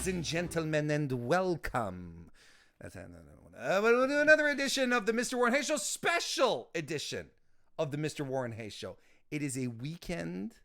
and gentlemen, and welcome. We'll do another edition of the Mr. Warren Hayes Show, special edition of the Mr. Warren Hayes Show. It is a weekend.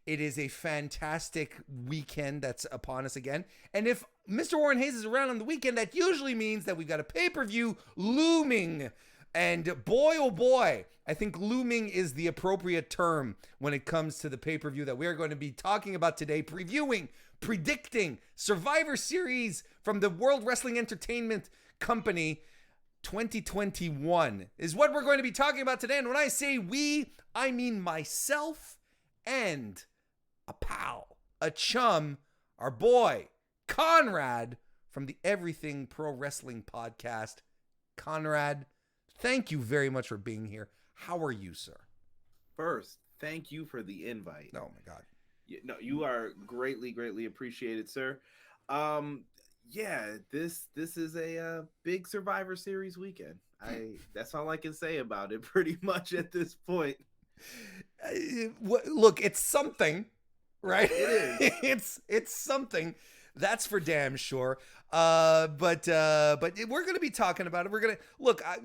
It is a fantastic weekend that's upon us again. And if Mr. Warren Hayes is around on the weekend, that usually means that we've got a pay-per-view looming. And boy, oh boy, I think looming is the appropriate term when it comes to the pay-per-view that we're going to be talking about today, previewing, predicting Survivor Series from the World Wrestling Entertainment Company 2021 is what we're going to be talking about today. And when I say we, I mean myself and a pal, a chum, our boy, Conrad from the Everything Pro Wrestling Podcast. Conrad, thank you very much for being here. How are you, sir? First, thank you for the invite. Oh my God. No, you are greatly appreciated, sir. This is a big Survivor Series weekend. That's all I can say about it pretty much at this point. Look, it's something, right? It is. it's something. That's for damn sure. But we're going to be talking about it. We're going to look. A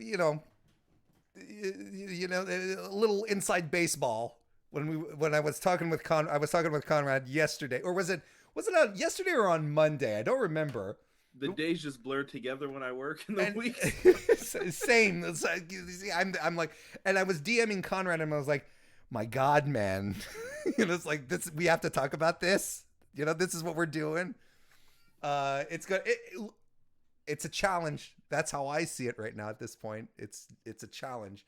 little inside baseball. When I was talking with Conrad yesterday, or was it on yesterday or on Monday? I don't remember. The days just blur together when I work in the week. Same. It's like, I'm like, and I was DMing Conrad, and I was like, my God, man, it's like this. We have to talk about this. This is what we're doing. It's good. It's a challenge. That's how I see it right now. At this point, it's a challenge.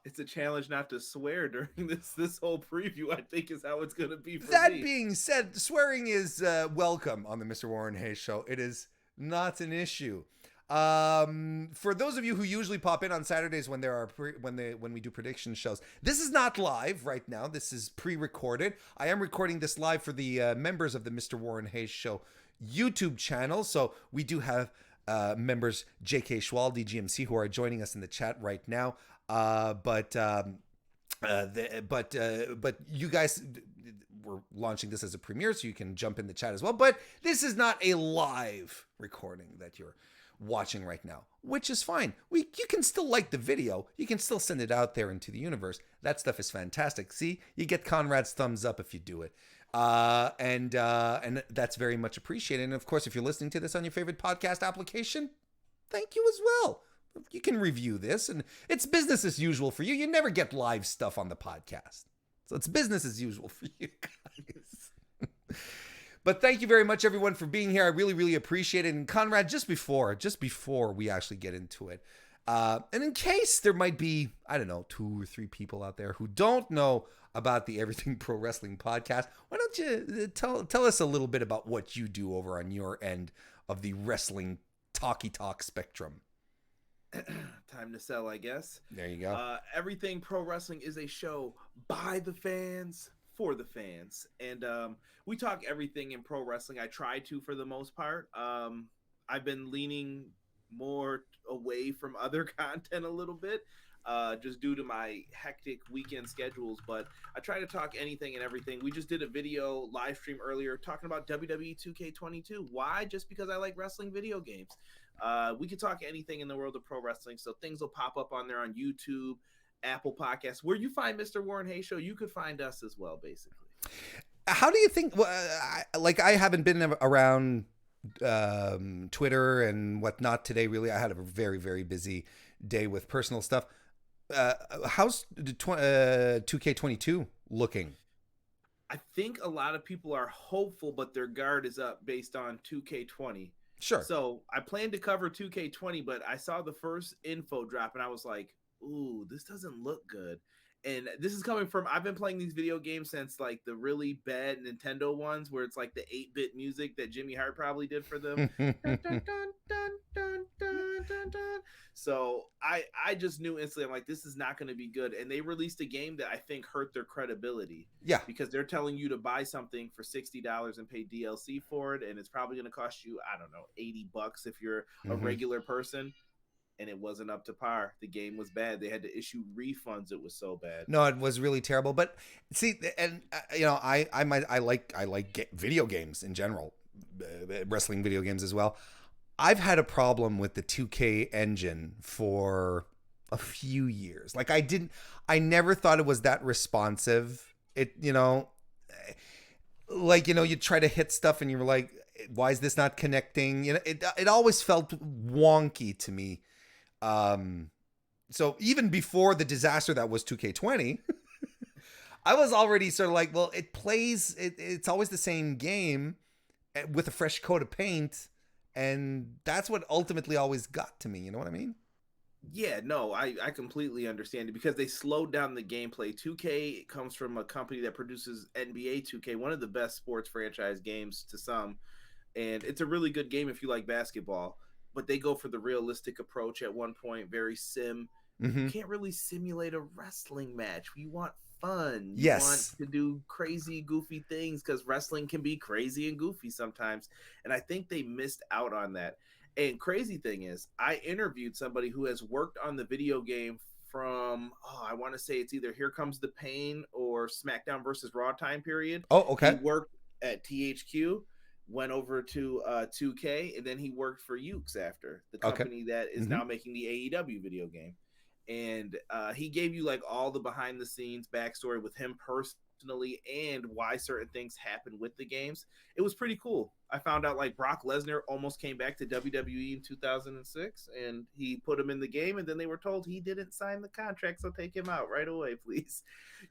It's a challenge not to swear during this whole preview, I think, is how it's going to be for that me. Being said, swearing is welcome on the Mr. Warren Hayes Show. It is not an issue. For those of you who usually pop in on Saturdays when when we do prediction shows, this is not live right now. This is pre-recorded. I am recording this live for the members of the Mr. Warren Hayes Show YouTube channel. So we do have members J.K. Schwaldi, GMC, who are joining us in the chat right now. But you guys, we're launching this as a premiere, so you can jump in the chat as well. But this is not a live recording that you're watching right now, which is fine. You can still like the video. You can still send it out there into the universe. That stuff is fantastic. See, you get Conrad's thumbs up if you do it. And that's very much appreciated. And of course, if you're listening to this on your favorite podcast application, thank you as well. You can review this, and it's business as usual for you. You never get live stuff on the podcast, so it's business as usual for you guys. But thank you very much, everyone, for being here. I really appreciate it. And Conrad, just before we actually get into it, and in case there might be, I don't know, 2 or 3 people out there who don't know about the Everything Pro Wrestling Podcast, why don't you tell us a little bit about what you do over on your end of the wrestling talk spectrum? Time to sell, I guess. There you go. Everything Pro Wrestling is a show by the fans, for the fans. And we talk everything in pro wrestling. I try to, for the most part. I've been leaning more away from other content a little bit, just due to my hectic weekend schedules. But I try to talk anything and everything. We just did a video live stream earlier talking about WWE 2K22. Why? Just because I like wrestling video games. We could talk anything in the world of pro wrestling, so things will pop up on there on YouTube, Apple Podcasts. Where you find Mr. Warren Hayes Show, you could find us as well, basically. How do you think, I haven't been around Twitter and whatnot today, really. I had a very busy day with personal stuff. How's 2K22 looking? I think a lot of people are hopeful, but their guard is up based on 2K20. Sure. So I plan to cover 2K20, but I saw the first info drop and I was like, ooh, this doesn't look good. And this is coming from, I've been playing these video games since like the really bad Nintendo ones where it's like the 8-bit music that Jimmy Hart probably did for them. Dun, dun, dun, dun, dun, dun, dun, dun. So I just knew instantly, I'm like, this is not going to be good. And they released a game that I think hurt their credibility. Yeah. Because they're telling you to buy something for $60 and pay DLC for it. And it's probably going to cost you, I don't know, $80 if you're a regular person. And it wasn't up to par. The game was bad. They had to issue refunds. It was so bad. No, it was really terrible. But see, and you know, I like video games in general. wrestling video games as well. I've had a problem with the 2K engine for a few years. Like I never thought it was that responsive. It, like, you try to hit stuff and you're like, why is this not connecting? It always felt wonky to me. So even before the disaster that was 2K20, I was already sort of like, well, it's always the same game with a fresh coat of paint. And that's what ultimately always got to me. You know what I mean? Yeah, no, I completely understand it because they slowed down the gameplay. 2K comes from a company that produces NBA 2K, one of the best sports franchise games to some. And it's a really good game if you like basketball. But they go for the realistic approach at one point, very sim. Mm-hmm. You can't really simulate a wrestling match. You want fun. You Yes. want to do crazy, goofy things because wrestling can be crazy and goofy sometimes. And I think they missed out on that. And crazy thing is, I interviewed somebody who has worked on the video game from, I want to say it's either Here Comes the Pain or SmackDown versus Raw time period. Oh, okay. He worked at THQ, went over to 2K, and then he worked for Ukes after, the company that is now making the AEW video game. And he gave you like all the behind the scenes backstory with him personally and why certain things happen with the games. It was pretty cool. I found out like Brock Lesnar almost came back to WWE in 2006 and he put him in the game, and then they were told he didn't sign the contract, so take him out right away, please.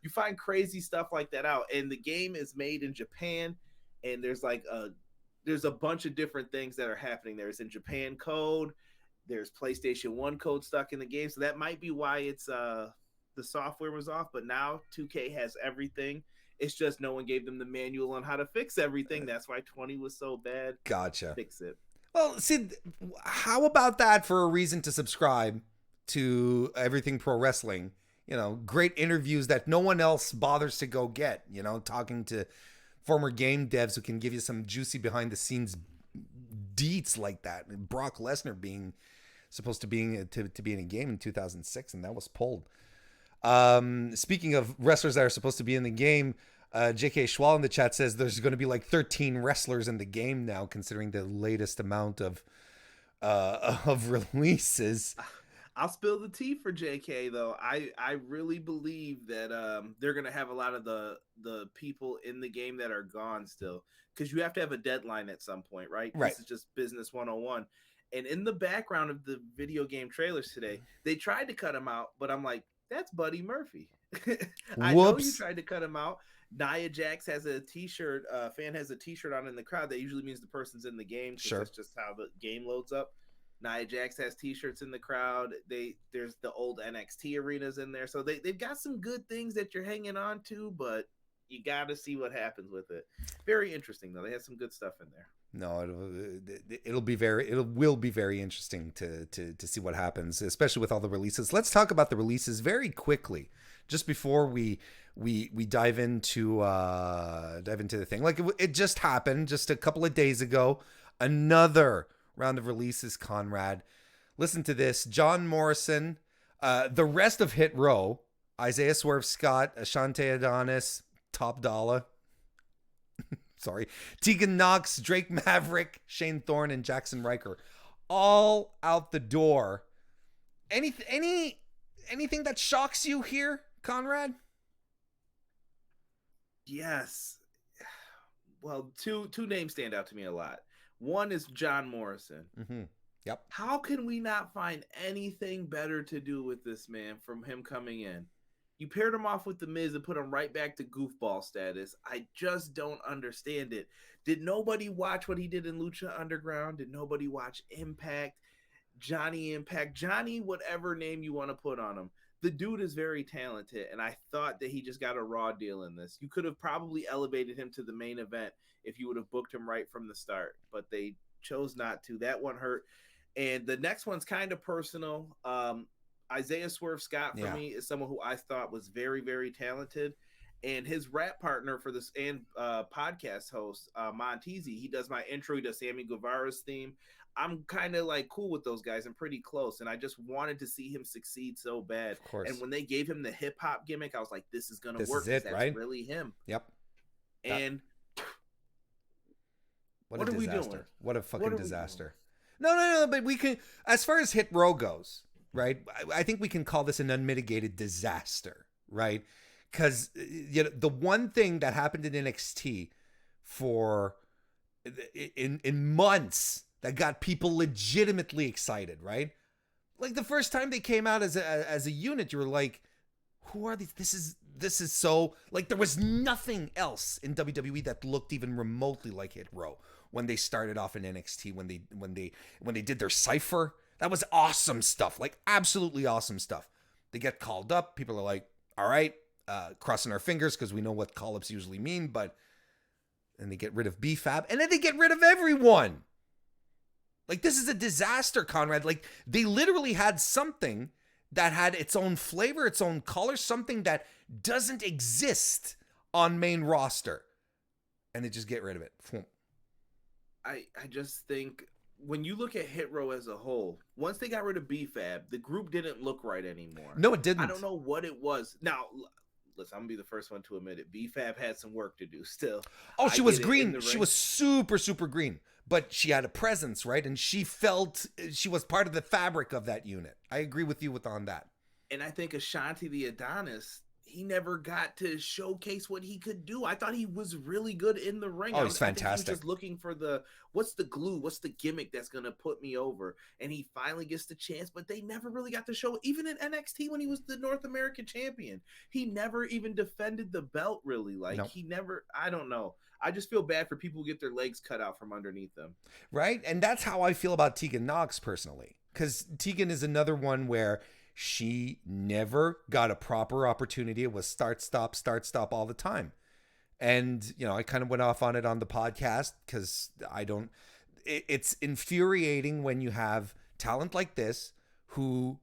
You find crazy stuff like that out, and the game is made in Japan, and there's a bunch of different things that are happening. There's in Japan code, there's PlayStation 1 code stuck in the game, so that might be why it's the software was off. But now 2K has everything. It's just no one gave them the manual on how to fix everything. That's why 20 was so bad. Gotcha. Fix it. Well, see, how about that for a reason to subscribe to Everything Pro Wrestling? Great interviews that no one else bothers to go get. Talking to former game devs who can give you some juicy behind the scenes deets like that. And Brock Lesnar being supposed to be in a game in 2006, and that was pulled. Speaking of wrestlers that are supposed to be in the game, JK Schwal in the chat says there's going to be like 13 wrestlers in the game now, considering the latest amount of releases. I'll spill the tea for JK though. I really believe that they're going to have a lot of the people in the game that are gone still, because you have to have a deadline at some point, right? Right. This is just business 101. And in the background of the video game trailers today, they tried to cut him out, but I'm like, that's Buddy Murphy. I know you tried to cut him out. Nia Jax has a t-shirt. Fan has a t-shirt on in the crowd. That usually means the person's in the game. Sure. That's just how the game loads up. Nia Jax has t-shirts in the crowd. There's the old NXT arenas in there. So they've got some good things that you're hanging on to, but you got to see what happens with it. Very interesting, though. They have some good stuff in there. No, it will be very interesting to see what happens, especially with all the releases. Let's talk about the releases very quickly, just before we dive into the thing. Like it just happened just a couple of days ago. Another round of releases, Conrad. Listen to this: John Morrison, the rest of Hit Row, Isaiah Swerve Scott, Ashante Adonis, Top Dollar. Sorry, Tegan Knox, Drake Maverick, Shane Thorne, and Jackson Riker, all out the door. Anything that shocks you here, Conrad? Yes. Well, two names stand out to me a lot. One is John Morrison. Mm-hmm. Yep. How can we not find anything better to do with this man from him coming in? You paired him off with The Miz and put him right back to goofball status. I just don't understand it. Did nobody watch what he did in Lucha Underground? Did nobody watch Impact? Johnny Impact? Johnny, whatever name you want to put on him. The dude is very talented, and I thought that he just got a raw deal in this. You could have probably elevated him to the main event if you would have booked him right from the start, but they chose not to. That one hurt. And the next one's kind of personal. Isaiah Swerve Scott for me is someone who I thought was very, very talented. And his rap partner for this and podcast host, Montezi, he does my intro. He does Sammy Guevara's theme. I'm kind of like cool with those guys. I'm pretty close. And I just wanted to see him succeed so bad. Of course. And when they gave him the hip hop gimmick, I was like, this is going to work. Is it, that's right? really him. Yep. And What What a are we disaster. doing? What a What fucking are we disaster. No, but we can, as far as Hit Row goes, right? I think we can call this an unmitigated disaster, right? Because the one thing that happened in NXT for in months that got people legitimately excited, right? Like the first time they came out as a unit, you were like, who are these? This is so, like, there was nothing else in WWE that looked even remotely like Hit Row when they started off in NXT, when they did their cipher. That was awesome stuff, like absolutely awesome stuff. They get called up, people are like, all right, crossing our fingers because we know what call-ups usually mean, but and they get rid of BFAB, and then they get rid of everyone. Like, this is a disaster, Conrad. Like, they literally had something that had its own flavor, its own color, something that doesn't exist on main roster. And they just get rid of it. I just think when you look at Hit Row as a whole, once they got rid of BFAB, the group didn't look right anymore. No, it didn't. I don't know what it was. Now, listen, I'm going to be the first one to admit it. BFAB had some work to do still. Oh, she was green. She was super, super green. But she had a presence, right? And she felt she was part of the fabric of that unit. I agree with you on that. And I think Ashanti the Adonis, he never got to showcase what he could do. I thought he was really good in the ring. Oh, he's fantastic. I think he was just looking for what's the glue, what's the gimmick that's going to put me over. And he finally gets the chance, but they never really got to show, even in NXT when he was the North American champion. He never even defended the belt, really. Like, He never, I don't know. I just feel bad for people who get their legs cut out from underneath them. Right? And that's how I feel about Tegan Nox personally. Because Tegan is another one where she never got a proper opportunity. It was start, stop all the time. And, I kind of went off on it on the podcast because it's infuriating when you have talent like this who,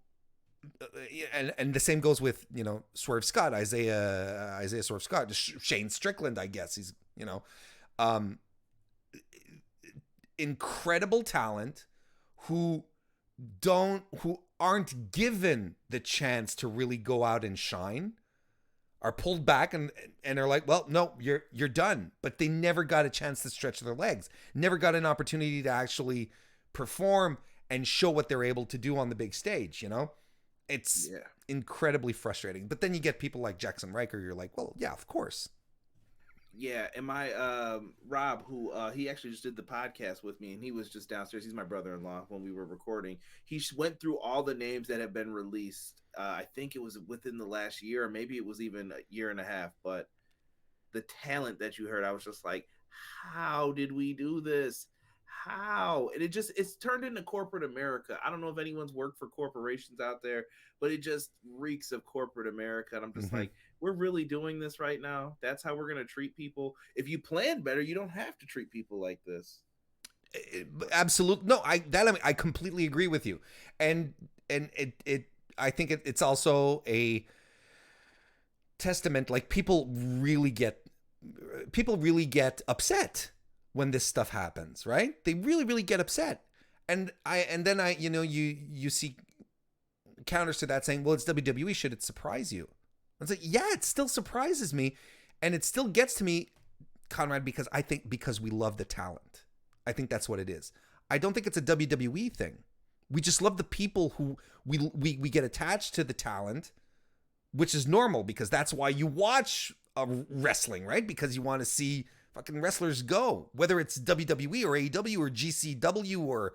and the same goes with, Swerve Scott, Isaiah Swerve Scott, Shane Strickland, I guess. He's, incredible talent who aren't given the chance to really go out and shine, are pulled back and are like, well, no, you're done. But they never got a chance to stretch their legs, never got an opportunity to actually perform and show what they're able to do on the big stage. It's incredibly frustrating. But then you get people like Jackson Riker. You're like, well, yeah, of course. Yeah, and my Rob, who he actually just did the podcast with me, and he was just downstairs. He's my brother-in-law when we were recording. He went through all the names that have been released. I think it was within the last year, or maybe it was even a year and a half. But the talent that you heard, I was just like, how did we do this? How? And it's turned into corporate America. I don't know if anyone's worked for corporations out there, but it just reeks of corporate America. And I'm just like, we're really doing this right now. That's how we're going to treat people. If you plan better, you don't have to treat people like this. Absolutely. No, I completely agree with you. And I think it's also a testament. Like, people really get upset when this stuff happens, right? They really, really get upset. And then you see counters to that saying, well, it's WWE. Should it surprise you? It's like, yeah, it still surprises me. And it still gets to me, Conrad, because we love the talent. I think that's what it is. I don't think it's a WWE thing. We just love the people who we get attached to the talent, which is normal because that's why you watch wrestling, right? Because you want to see fucking wrestlers go, whether it's WWE or AEW or GCW or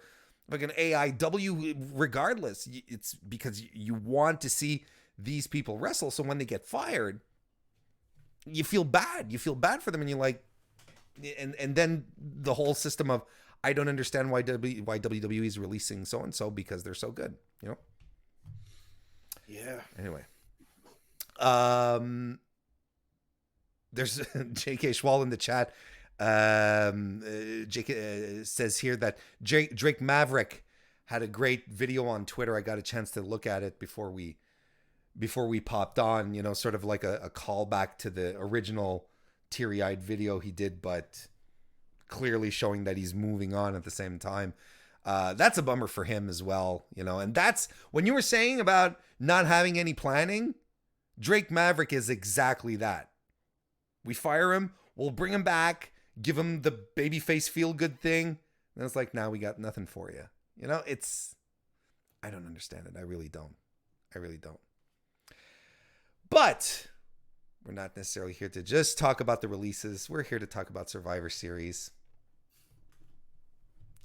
like an AIW, regardless. It's because you want to see these people wrestle. So when they get fired, you feel bad. You feel bad for them, and you're like, and then the whole system of, I don't understand why WWE is releasing so and so because they're so good, Yeah. Anyway, there's J.K. Schwal in the chat. JK says here that Drake Maverick had a great video on Twitter. I got a chance to look at it before we popped on, sort of like a callback to the original teary-eyed video he did, but clearly showing that he's moving on at the same time. That's a bummer for him as well, and that's when you were saying about not having any planning. Drake Maverick is exactly that. We fire him, we'll bring him back, give them the babyface feel good thing. And it's like, now we got nothing for you. You know, I don't understand it. I really don't. But we're not necessarily here to just talk about the releases. We're here to talk about Survivor Series.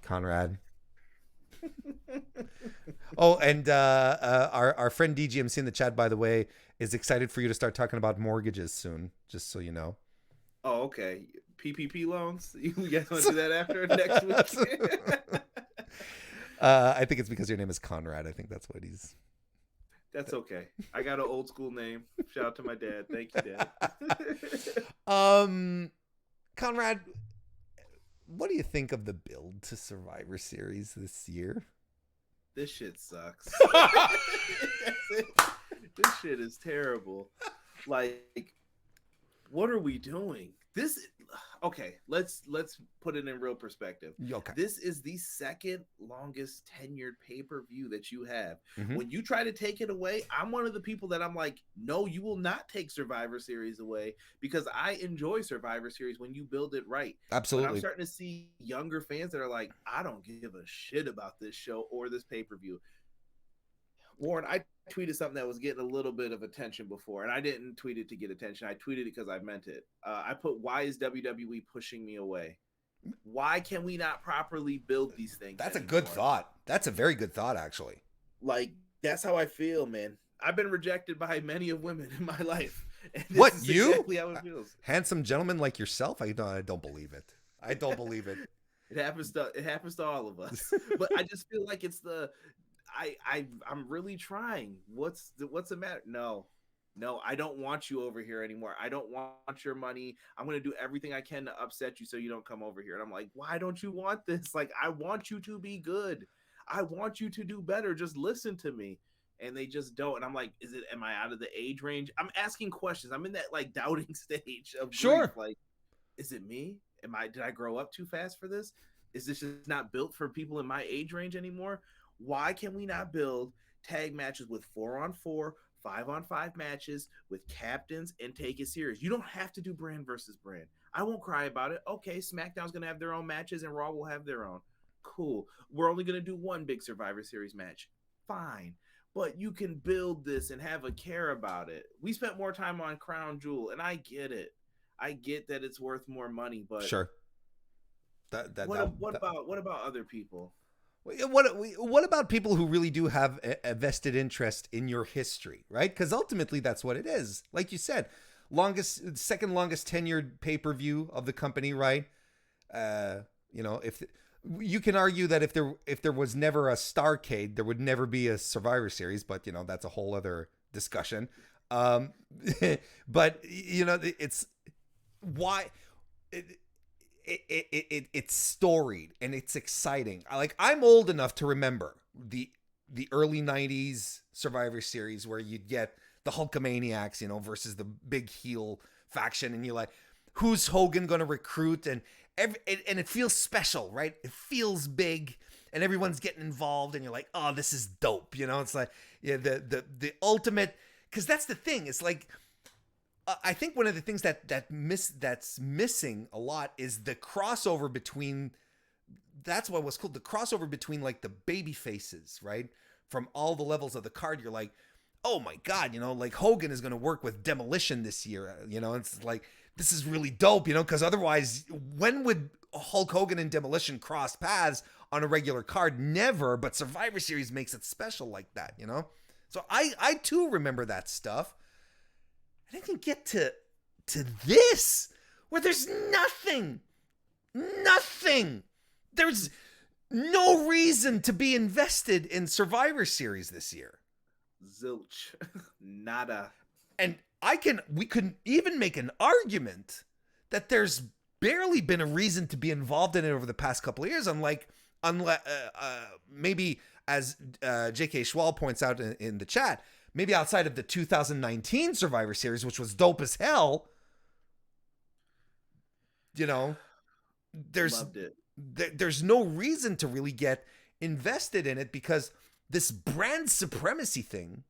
Conrad. Oh, and our friend DGMC in the chat, by the way, is excited for you to start talking about mortgages soon, just so you know. Oh, okay. PPP loans? You guys want to do that after next week? I think it's because your name is Conrad. I think that's what he's... That's okay. I got an old school name. Shout out to my dad. Thank you, Dad. Conrad, what do you think of the build to Survivor Series this year? This shit sucks. This shit is terrible. Like, what are we doing? Okay, let's put it in real perspective. Okay. This is the second longest tenured pay-per-view that you have. Mm-hmm. When you try to take it away, I'm one of the people that I'm like, no, you will not take Survivor Series away, because I enjoy Survivor Series when you build it right. Absolutely. But I'm starting to see younger fans that are like, I don't give a shit about this show or this pay-per-view. Warren, I tweeted something that was getting a little bit of attention before, and I didn't tweet it to get attention. I tweeted it because I meant it. I put, why is WWE pushing me away? Why can we not properly build these things? That's anymore? a good thought. That's a very good thought, actually. Like, that's how I feel, man. I've been rejected by many of women in my life. What, you? Exactly how it feels. Handsome gentleman like yourself? I don't believe it. I don't believe it. It happens to all of us. But I just feel like it's I'm really trying. What's the matter? No, I don't want you over here anymore. I don't want your money. I'm going to do everything I can to upset you so you don't come over here. And I'm like, why don't you want this? Like, I want you to be good. I want you to do better. Just listen to me. And they just don't. And I'm like, am I out of the age range? I'm asking questions. I'm in that like doubting stage of grief. Sure. Like, is it me? Did I grow up too fast for this? Is this just not built for people in my age range anymore? Why can we not build tag matches with 4-on-4, 5-on-5 matches with captains and take it serious? You don't have to do brand versus brand. I won't cry about it. Okay, SmackDown's going to have their own matches and Raw will have their own. Cool. We're only going to do one big Survivor Series match. Fine. But you can build this and have a care about it. We spent more time on Crown Jewel, and I get it. I get that it's worth more money, but sure. What about other people? What about people who really do have a vested interest in your history, right? Because ultimately that's what it is. Like you said, second longest tenured pay-per-view of the company, right? If you can argue that if there was never a Starrcade, there would never be a Survivor Series, but that's a whole other discussion. But it's why. It's storied and it's exciting. I'm old enough to remember the early 90s Survivor Series where you'd get the Hulkamaniacs, versus the big heel faction, and you're like, who's Hogan going to recruit? And it feels special, right? It feels big and everyone's getting involved and you're like, oh, this is dope. It's like, yeah, the ultimate, because that's the thing. It's like, I think one of the things that's missing a lot is the crossover between. That's what was cool. The crossover between like the baby faces, right? From all the levels of the card, you're like, oh my god, like Hogan is going to work with Demolition this year. It's like, this is really dope, because otherwise, when would Hulk Hogan and Demolition cross paths on a regular card? Never. But Survivor Series makes it special like that, So I too remember that stuff. I didn't get to this, where there's nothing. There's no reason to be invested in Survivor Series this year. Zilch. Nada. And we could even make an argument that there's barely been a reason to be involved in it over the past couple of years, unless maybe, as J.K. Schwal points out in the chat, maybe outside of the 2019 Survivor Series, which was dope as hell, there's no reason to really get invested in it, because this brand supremacy thing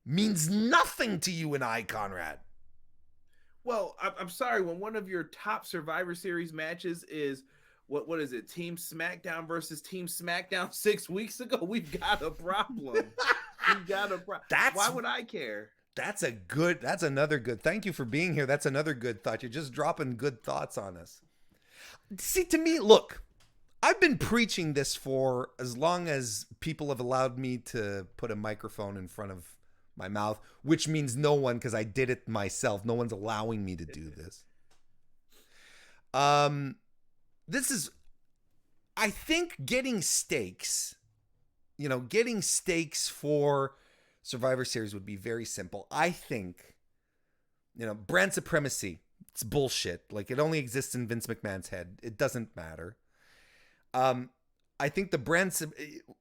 means nothing to you and I, Conrad. Well, I'm sorry. When one of your top Survivor Series matches is what is it? Team SmackDown versus Team SmackDown 6 weeks ago. We've got a problem. We've got a problem. Why would I care? That's another good. Thank you for being here. That's another good thought. You're just dropping good thoughts on us. See, to me, look, I've been preaching this for as long as people have allowed me to put a microphone in front of my mouth, which means no one, because I did it myself. No one's allowing me to do this. This is, I think, getting stakes for Survivor Series would be very simple. I think, brand supremacy, it's bullshit. Like, it only exists in Vince McMahon's head. It doesn't matter. I think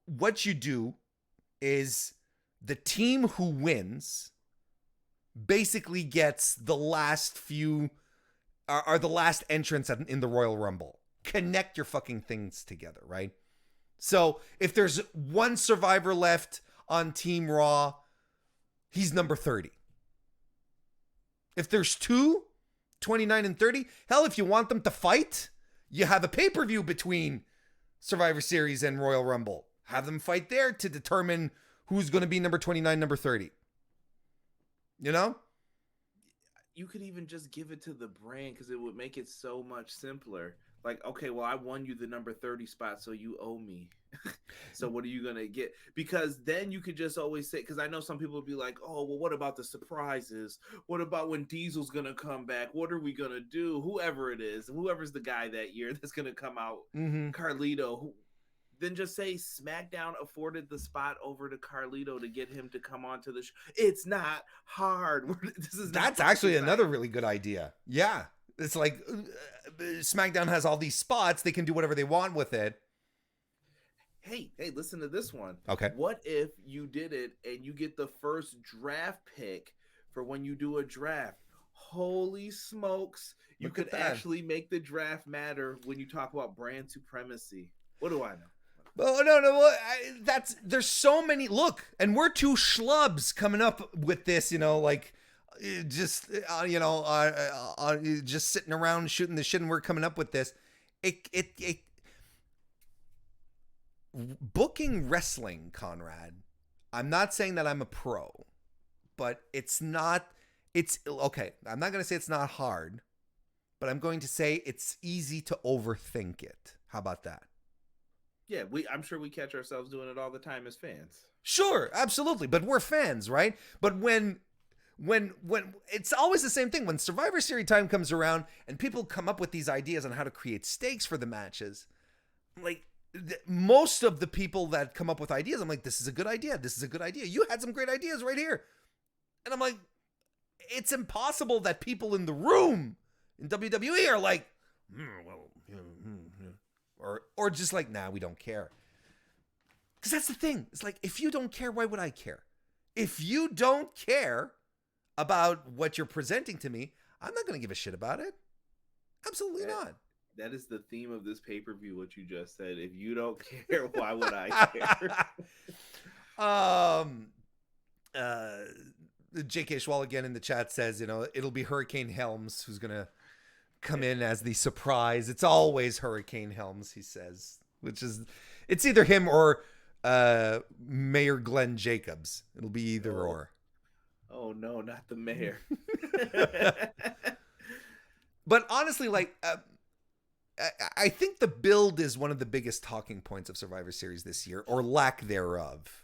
what you do is the team who wins basically gets the last few, are the last entrants in the Royal Rumble. Connect your fucking things together, right? So if there's one survivor left on Team Raw, he's number 30. If there's 29 and 30, hell, if you want them to fight, you have a pay-per-view between Survivor Series and Royal Rumble. Have them fight there to determine who's going to be number 29, number 30. You could even just give it to the brand because it would make it so much simpler. Like, okay, well, I won you the number 30 spot, so you owe me. So what are you going to get? Because then you could just always say, because I know some people would be like, oh, well, what about the surprises? What about when Diesel's going to come back? What are we going to do? Whoever it is, whoever's the guy that year that's going to come out, Carlito, then just say SmackDown afforded the spot over to Carlito to get him to come onto the show. It's not hard. That's actually another really good idea. Yeah. It's like SmackDown has all these spots. They can do whatever they want with it. Hey, listen to this one. Okay. What if you did it and you get the first draft pick for when you do a draft? Holy smokes. You could actually make the draft matter when you talk about brand supremacy. What do I know? Oh, no. There's so many. Look, and we're two schlubs coming up with this, just just sitting around shooting the shit, and we're coming up with this. Booking wrestling, Conrad. I'm not saying that I'm a pro, but it's okay. I'm not going to say it's not hard, but I'm going to say it's easy to overthink it. How about that? Yeah, I'm sure we catch ourselves doing it all the time as fans. Sure, absolutely, but we're fans, right? But when it's always the same thing. When Survivor Series time comes around and people come up with these ideas on how to create stakes for the matches, like most of the people that come up with ideas, I'm like, this is a good idea. This is a good idea. You had some great ideas right here. And I'm like, it's impossible that people in the room in WWE are like, or just like, nah, we don't care. Because that's the thing. It's like, if you don't care, why would I care? If you don't care about what you're presenting to me, I'm not going to give a shit about it. Absolutely not. That is the theme of this pay-per-view, what you just said. If you don't care, why would I care? J.K. Schwal again in the chat says, it'll be Hurricane Helms who's going to come in as the surprise. It's always Hurricane Helms, he says, it's either him or Mayor Glenn Jacobs. It'll be either or. Oh no, not the mayor. But honestly, I think the build is one of the biggest talking points of Survivor Series this year, or lack thereof.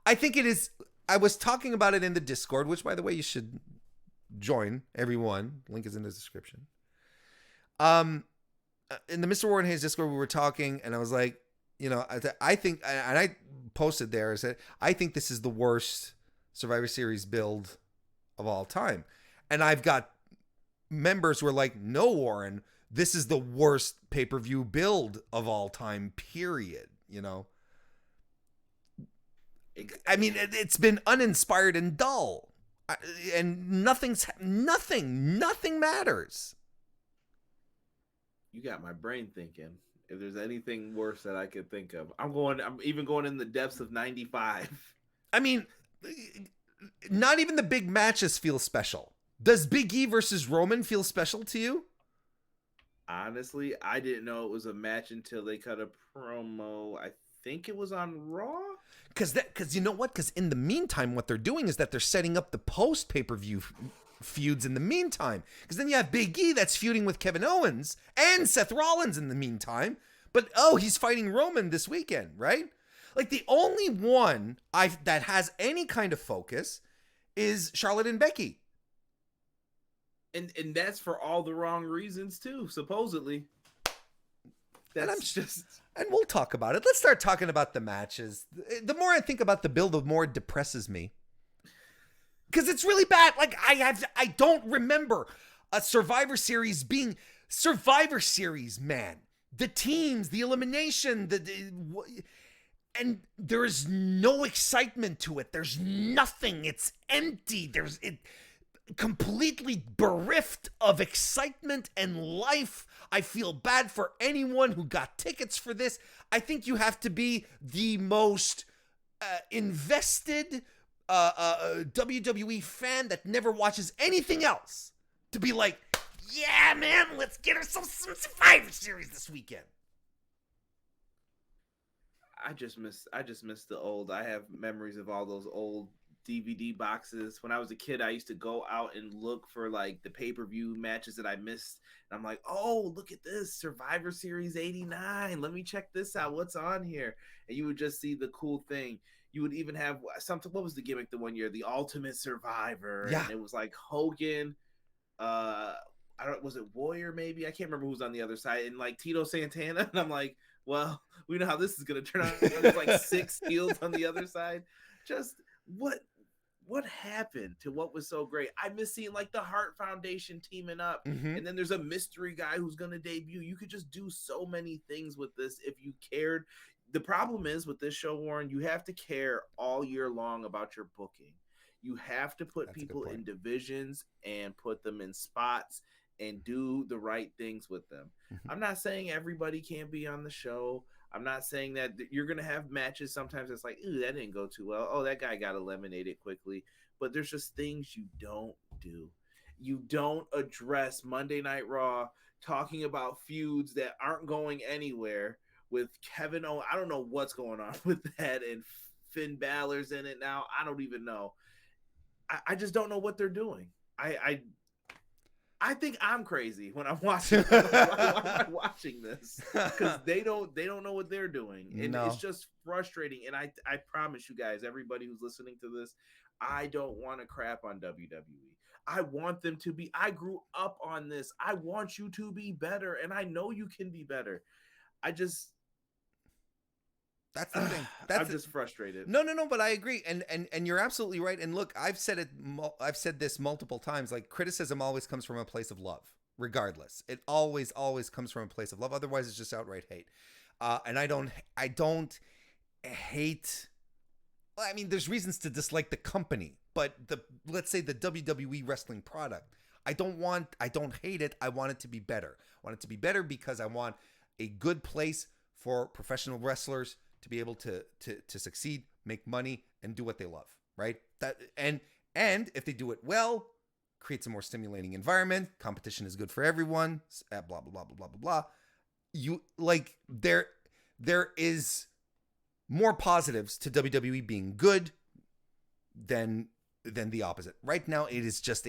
I think it is. I was talking about it in the Discord, which, by the way, you should join, everyone. Link is in the description. In the MrWarrenHayes Discord, we were talking, and I was like, I think, and I posted there, I said, I think this is the worst Survivor Series build of all time. And I've got members who are like, no, Warren, this is the worst pay-per-view build of all time, period. I mean, it's been uninspired and dull, and nothing matters. You got my brain thinking. If there's anything worse that I could think of, I'm even going in the depths of 95. I mean, not even the big matches feel special. Does Big E versus Roman feel special to you? Honestly, I didn't know it was a match until they cut a promo. I think it was on Raw. Because you know what? Because in the meantime, what they're doing is that they're setting up the post pay-per-view feuds in the meantime. Because then you have Big E that's feuding with Kevin Owens and Seth Rollins in the meantime. But he's fighting Roman this weekend, right? Like the only one that has any kind of focus is Charlotte and Becky. And that's for all the wrong reasons too, supposedly. And we'll talk about it. Let's start talking about the matches. The more I think about the bill, the more it depresses me. Because it's really bad. Like I don't remember a Survivor Series being Survivor Series, man. The teams, the elimination, and there's no excitement to it. There's nothing. It's empty. Completely bereft of excitement and life. I feel bad for anyone who got tickets for this. I think you have to be the most invested WWE fan that never watches anything else to be like, yeah, man, let's get ourselves some Survivor Series this weekend. I just miss the old. I have memories of all those old DVD boxes. When I was a kid, I used to go out and look for like the pay-per-view matches that I missed. And I'm like, oh, look at this Survivor Series 89. Let me check this out. What's on here? And you would just see the cool thing. You would even have something. What was the gimmick the one year? The Ultimate Survivor. Yeah. And it was like Hogan. Was it Warrior maybe? I can't remember who's on the other side. And like Tito Santana. And I'm like, well, we know how this is going to turn out. There's like 6 heels on the other side. Just what happened to what was so great? I miss seeing like the Hart Foundation teaming up, and then there's a mystery guy who's going to debut. You could just do so many things with this if you cared. The problem is with this show, Warren, you have to care all year long about your booking. You have to put people in divisions and put them in spots and do the right things with them. I'm not saying everybody can't be on the show. I'm not saying that you're going to have matches. Sometimes it's like, ooh, that didn't go too well. Oh, that guy got eliminated quickly. But there's just things you don't do. You don't address Monday Night Raw talking about feuds that aren't going anywhere with Kevin Owens. I don't know what's going on with that. And Finn Balor's in it now. I don't even know. I just don't know what they're doing. I think I'm crazy when I'm watching. Why am I watching this? Because they don't know what they're doing, and it's just frustrating. And I promise you guys, everybody who's listening to this, I don't want to crap on WWE. I want them to be. I grew up on this. I want you to be better, and I know you can be better. That's the thing. I'm just frustrated. No, but I agree, and you're absolutely right. And look, I've said this multiple times. Like, criticism always comes from a place of love, regardless. It always comes from a place of love. Otherwise, it's just outright hate. And I don't hate. Well, I mean, there's reasons to dislike the company, but let's say the WWE wrestling product. I don't hate it. I want it to be better. I want it to be better because I want a good place for professional wrestlers to be able to succeed, make money, and do what they love, right? And if they do it well, creates a more stimulating environment. Competition is good for everyone. Blah blah blah blah blah blah blah. You like there is more positives to WWE being good than the opposite. Right now, it is just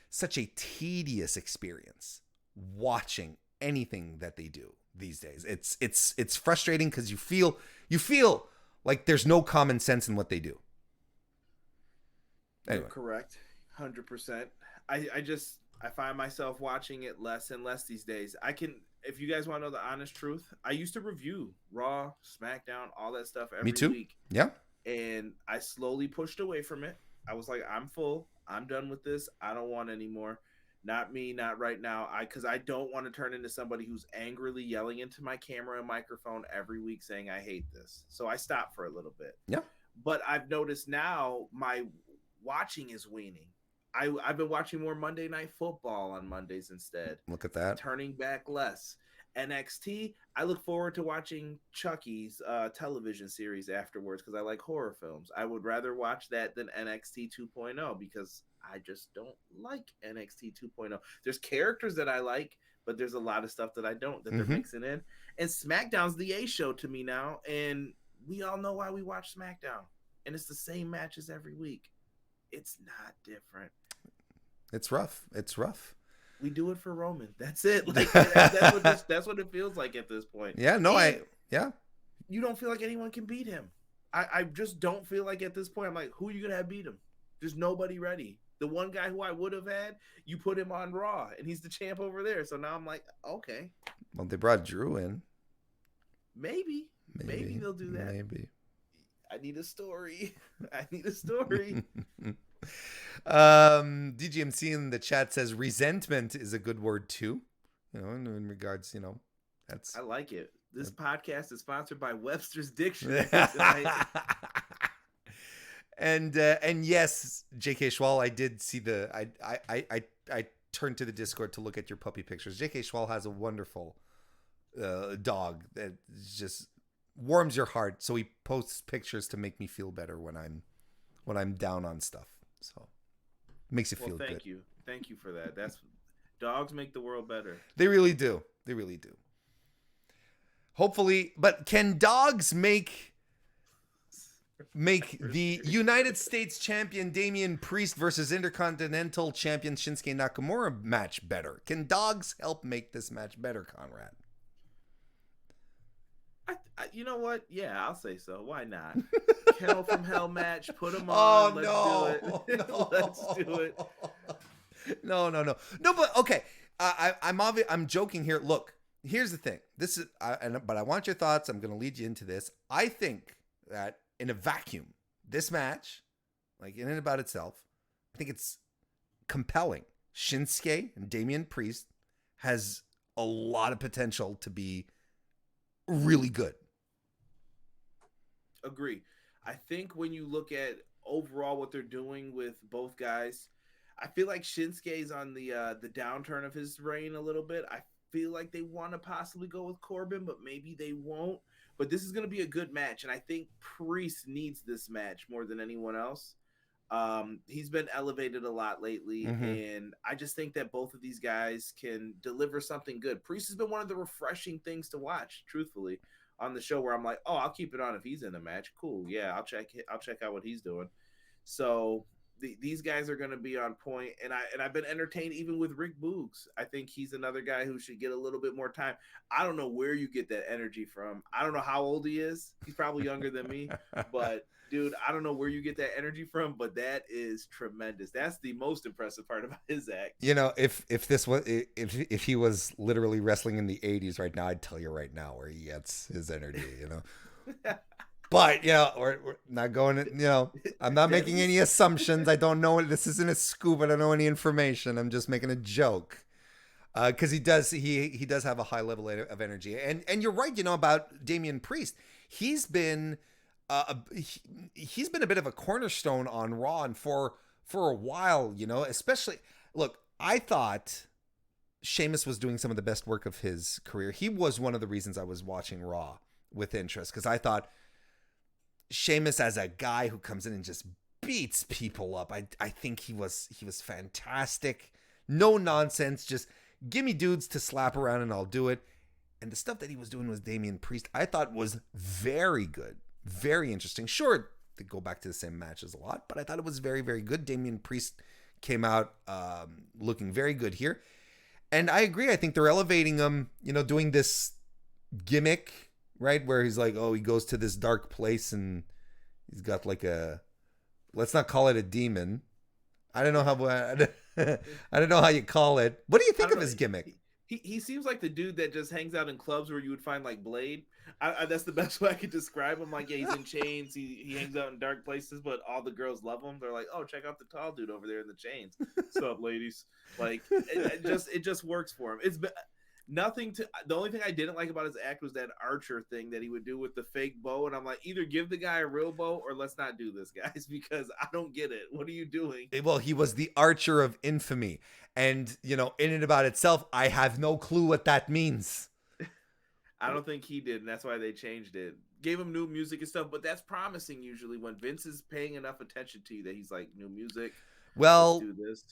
such a tedious experience watching anything that they do these days. It's frustrating because you feel like there's no common sense in what they do. Anyway. You're correct. 100%. I find myself watching it less and less these days. If you guys want to know the honest truth, I used to review Raw, Smackdown, all that stuff every Me too. week. Yeah. And I slowly pushed away from it. I was like, I'm full. I'm done with this. I don't want any more. Not me, not right now. Because I don't want to turn into somebody who's angrily yelling into my camera and microphone every week saying I hate this. So I stopped for a little bit. Yeah. But I've noticed now my watching is waning. I've been watching more Monday Night Football on Mondays instead. Look at that. Turning back less. NXT, I look forward to watching Chucky's television series afterwards because I like horror films. I would rather watch that than NXT 2.0 because I just don't like NXT 2.0. There's characters that I like, but there's a lot of stuff that I don't that they're mixing in. And SmackDown's the A show to me now, and we all know why we watch SmackDown. And it's the same matches every week. It's not different. It's rough. It's rough. We do it for Roman. That's it. Like that's what it feels like at this point. Yeah, no, You don't feel like anyone can beat him. I just don't feel like at this point. I'm like, who are you gonna have beat him? There's nobody ready. The one guy who I would have had, you put him on Raw, and he's the champ over there. So now I'm like, okay. Well, they brought Drew in. Maybe they'll do that. Maybe. I need a story. I need a story. DGMC in the chat says resentment is a good word too. You know, in regards, you know, that's. I like it. This podcast is sponsored by Webster's Dictionary. And yes, JK Schwal, I did see I turned to the Discord to look at your puppy pictures. JK Schwal has a wonderful dog that just warms your heart. So he posts pictures to make me feel better when I'm down on stuff. So makes you feel good. Thank you for that. Dogs make the world better. They really do. Hopefully, but can dogs make the United States champion Damian Priest versus Intercontinental champion Shinsuke Nakamura match better? Can dogs help make this match better, Conrad? You know what? Yeah, I'll say so. Why not? Hell from Hell match. Put them on. Let's do it. Let's do it. No. But okay. I'm joking here. Look, here's the thing. But I want your thoughts. I'm going to lead you into this. I think that in a vacuum, this match, like in and about itself, I think it's compelling. Shinsuke and Damian Priest has a lot of potential to be really good. Agree. I think when you look at overall what they're doing with both guys, I feel like Shinsuke's on the downturn of his reign a little bit. I feel like they want to possibly go with Corbin, but maybe they won't. But this is going to be a good match, and I think Priest needs this match more than anyone else. He's been elevated a lot lately, and I just think that both of these guys can deliver something good. Priest has been one of the refreshing things to watch, truthfully, on the show where I'm like, oh, I'll keep it on if he's in a match. Cool, yeah, I'll check out what he's doing. So these guys are going to be on point, and I've been entertained even with Rick Boogs. I think he's another guy who should get a little bit more time. I don't know where you get that energy from. I don't know how old he is. He's probably younger than me, but dude, I don't know where you get that energy from, but that is tremendous. That's the most impressive part about his act. You know, if he was literally wrestling in the 80s right now, I'd tell you right now where he gets his energy, you know. But, you know, we're not going to, you know, I'm not making any assumptions. I don't know. This isn't a scoop. I don't know any information. I'm just making a joke. Because he does have a high level of energy. And you're right, you know, about Damian Priest. He's been a bit of a cornerstone on Raw and for a while, you know, especially, look, I thought Sheamus was doing some of the best work of his career. He was one of the reasons I was watching Raw with interest, because I thought Sheamus as a guy who comes in and just beats people up, I think he was fantastic. No nonsense, just give me dudes to slap around and I'll do it. And the stuff that he was doing with Damian Priest, I thought was very good, very interesting. Sure, they go back to the same matches a lot, but I thought it was very, very good. Damian Priest came out looking very good here. And I agree. I think they're elevating him, you know, doing this gimmick, right? Where he's like, oh, he goes to this dark place and he's got like let's not call it a demon. I don't know how you call it. What do you think of his gimmick? He seems like the dude that just hangs out in clubs where you would find like Blade. That's the best way I could describe him. Like, yeah, he's in chains. He hangs out in dark places, but all the girls love him. They're like, oh, check out the tall dude over there in the chains. What's up, ladies? Like, it just works for him. It's the only thing I didn't like about his act was that Archer thing that he would do with the fake bow. And I'm like, either give the guy a real bow or let's not do this, guys, because I don't get it. What are you doing? Well, he was the Archer of infamy. And, you know, in and about itself, I have no clue what that means. I don't think he did, and that's why they changed it. Gave him new music and stuff, but that's promising usually when Vince is paying enough attention to you that he's like, new music, let's Well, do this.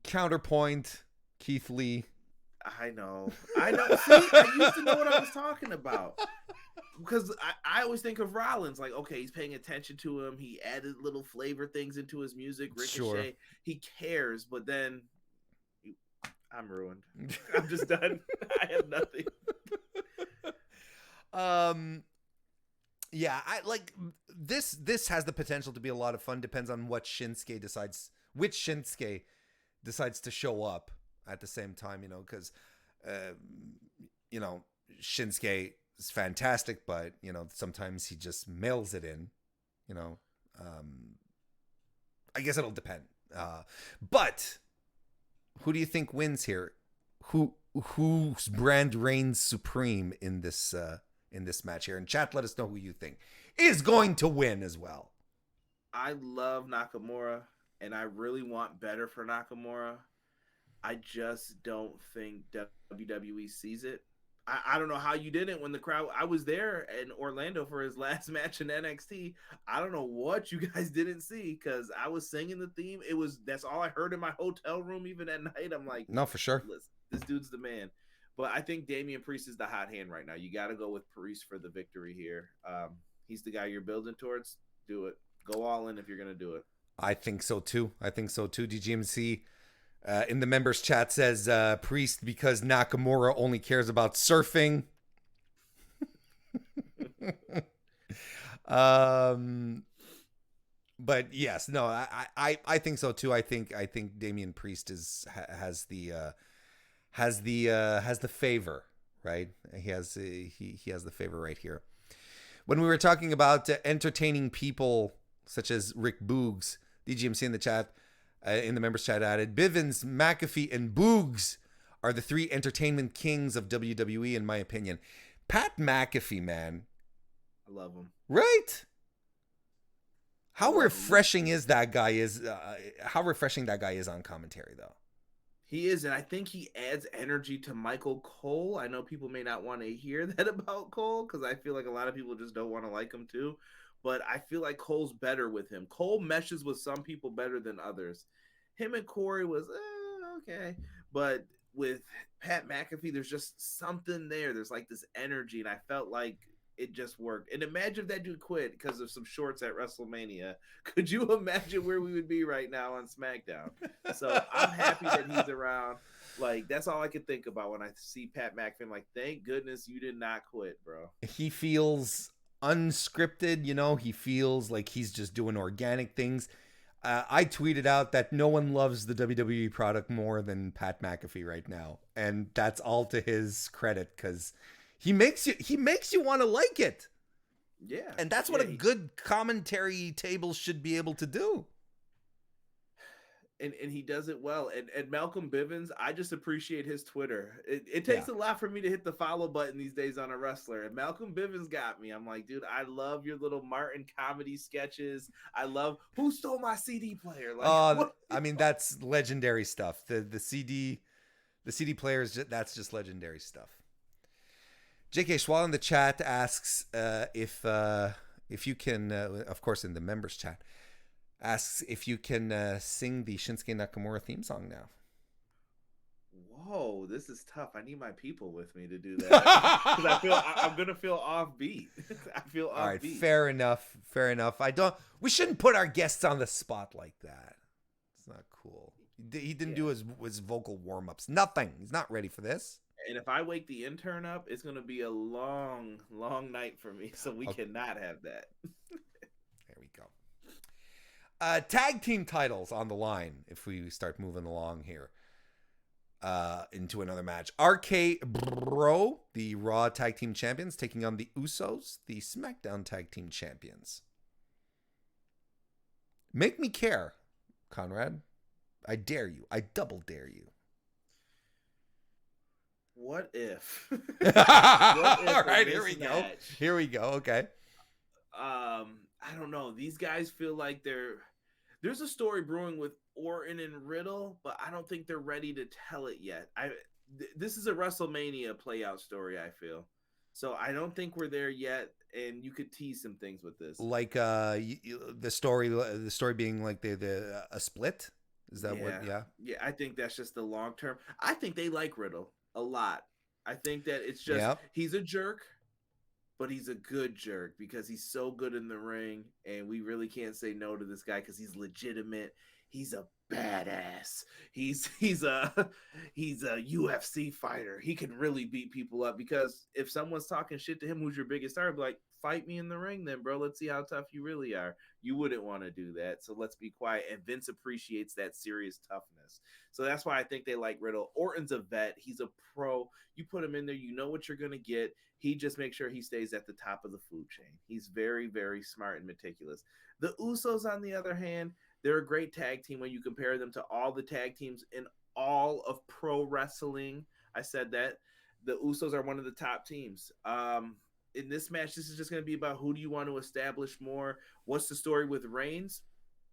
counterpoint, Keith Lee. I know. See, I used to know what I was talking about. Because I always think of Rollins, like, okay, he's paying attention to him. He added little flavor things into his music. Ricochet, Sure. he cares, but then I'm ruined. I'm just done. I have nothing. Yeah, I like this. This has the potential to be a lot of fun. Depends on which Shinsuke decides to show up at the same time. Because Shinsuke is fantastic, but sometimes he just mails it in. I guess it'll depend. But who do you think wins here? Whose brand reigns supreme in this match here? And chat, let us know who you think is going to win as well. I love Nakamura, and I really want better for Nakamura. I just don't think WWE sees it. I don't know how you didn't when the crowd. I was there in Orlando for his last match in NXT. I don't know what you guys didn't see because I was singing the theme. That's all I heard in my hotel room even at night. I'm like, no, for sure. Listen, this dude's the man. But I think Damian Priest is the hot hand right now. You got to go with Priest for the victory here. He's the guy you're building towards. Do it. Go all in if you're gonna do it. I think so too. DGMC. In the members chat says Priest because Nakamura only cares about surfing. But yes, no, I think so too. I think Damian Priest has the favor, right? He has the favor right here. When we were talking about entertaining people such as Rick Boogs, DGMC in the chat. In the members chat added, Bivens, McAfee, and Boogs are the three entertainment kings of WWE, in my opinion. Pat McAfee, man. I love him. Right? How refreshing that guy is on commentary, though. He is, and I think he adds energy to Michael Cole. I know people may not want to hear that about Cole, because I feel like a lot of people just don't want to like him too. But I feel like Cole's better with him. Cole meshes with some people better than others. Him and Corey was okay. But with Pat McAfee, there's just something there. There's like this energy, and I felt like it just worked. And imagine if that dude quit because of some shorts at WrestleMania. Could you imagine where we would be right now on SmackDown? So I'm happy that he's around. Like, that's all I can think about when I see Pat McAfee. I'm like, thank goodness you did not quit, bro. He feels unscripted, he feels like he's just doing organic things. I tweeted out that no one loves the WWE product more than Pat McAfee right now, and that's all to his credit because he makes you want to like it. Yeah, and that's what a good commentary table should be able to do. And he does it well. And Malcolm Bivens, I just appreciate his Twitter. It takes a lot for me to hit the follow button these days on a wrestler. And Malcolm Bivens got me. I'm like, dude, I love your little Martin comedy sketches. I love who stole my CD player. Like, I mean, that's legendary stuff. The CD players, that's just legendary stuff. JK Schwal in the chat asks if you can, of course, in the members chat. Asks if you can sing the Shinsuke Nakamura theme song now. Whoa, this is tough. I need my people with me to do that because I'm gonna feel offbeat. I feel offbeat. All right, fair enough. We shouldn't put our guests on the spot like that. It's not cool. He didn't do his vocal warm ups. Nothing. He's not ready for this. And if I wake the intern up, it's gonna be a long, long night for me. So we cannot have that. There we go. Tag team titles on the line if we start moving along here into another match. RK Bro, the Raw Tag Team Champions, taking on the Usos, the SmackDown Tag Team Champions. Make me care, Conrad. I dare you. I double dare you. What if? All right, here we go. Here we go. Okay. I don't know. These guys feel like there's a story brewing with Orton and Riddle, but I don't think they're ready to tell it yet. This is a WrestleMania play out story, I feel. So I don't think we're there yet, and you could tease some things with this. Like the story being like the a split. Is that what? Yeah, Yeah. yeah. I think that's just the long term. I think they like Riddle a lot. I think that it's just Yeah. he's a jerk, but he's a good jerk because he's so good in the ring, and we really can't say no to this guy because he's legitimate. He's a badass. He's a UFC fighter. He can really beat people up because if someone's talking shit to him, who's your biggest star, be like, fight me in the ring, then, bro. Let's see how tough you really are. You wouldn't want to do that, so let's be quiet. And Vince appreciates that serious toughness, so that's why I think they like Riddle. Orton's a vet. He's a pro. You put him in there, you know what you're gonna get. He just makes sure he stays at the top of the food chain. He's very, very smart and meticulous. The Usos, on the other hand, they're a great tag team when you compare them to all the tag teams in all of pro wrestling. I said that. The Usos are one of the top teams. In this match, this is just going to be about who do you want to establish more. What's the story with Reigns?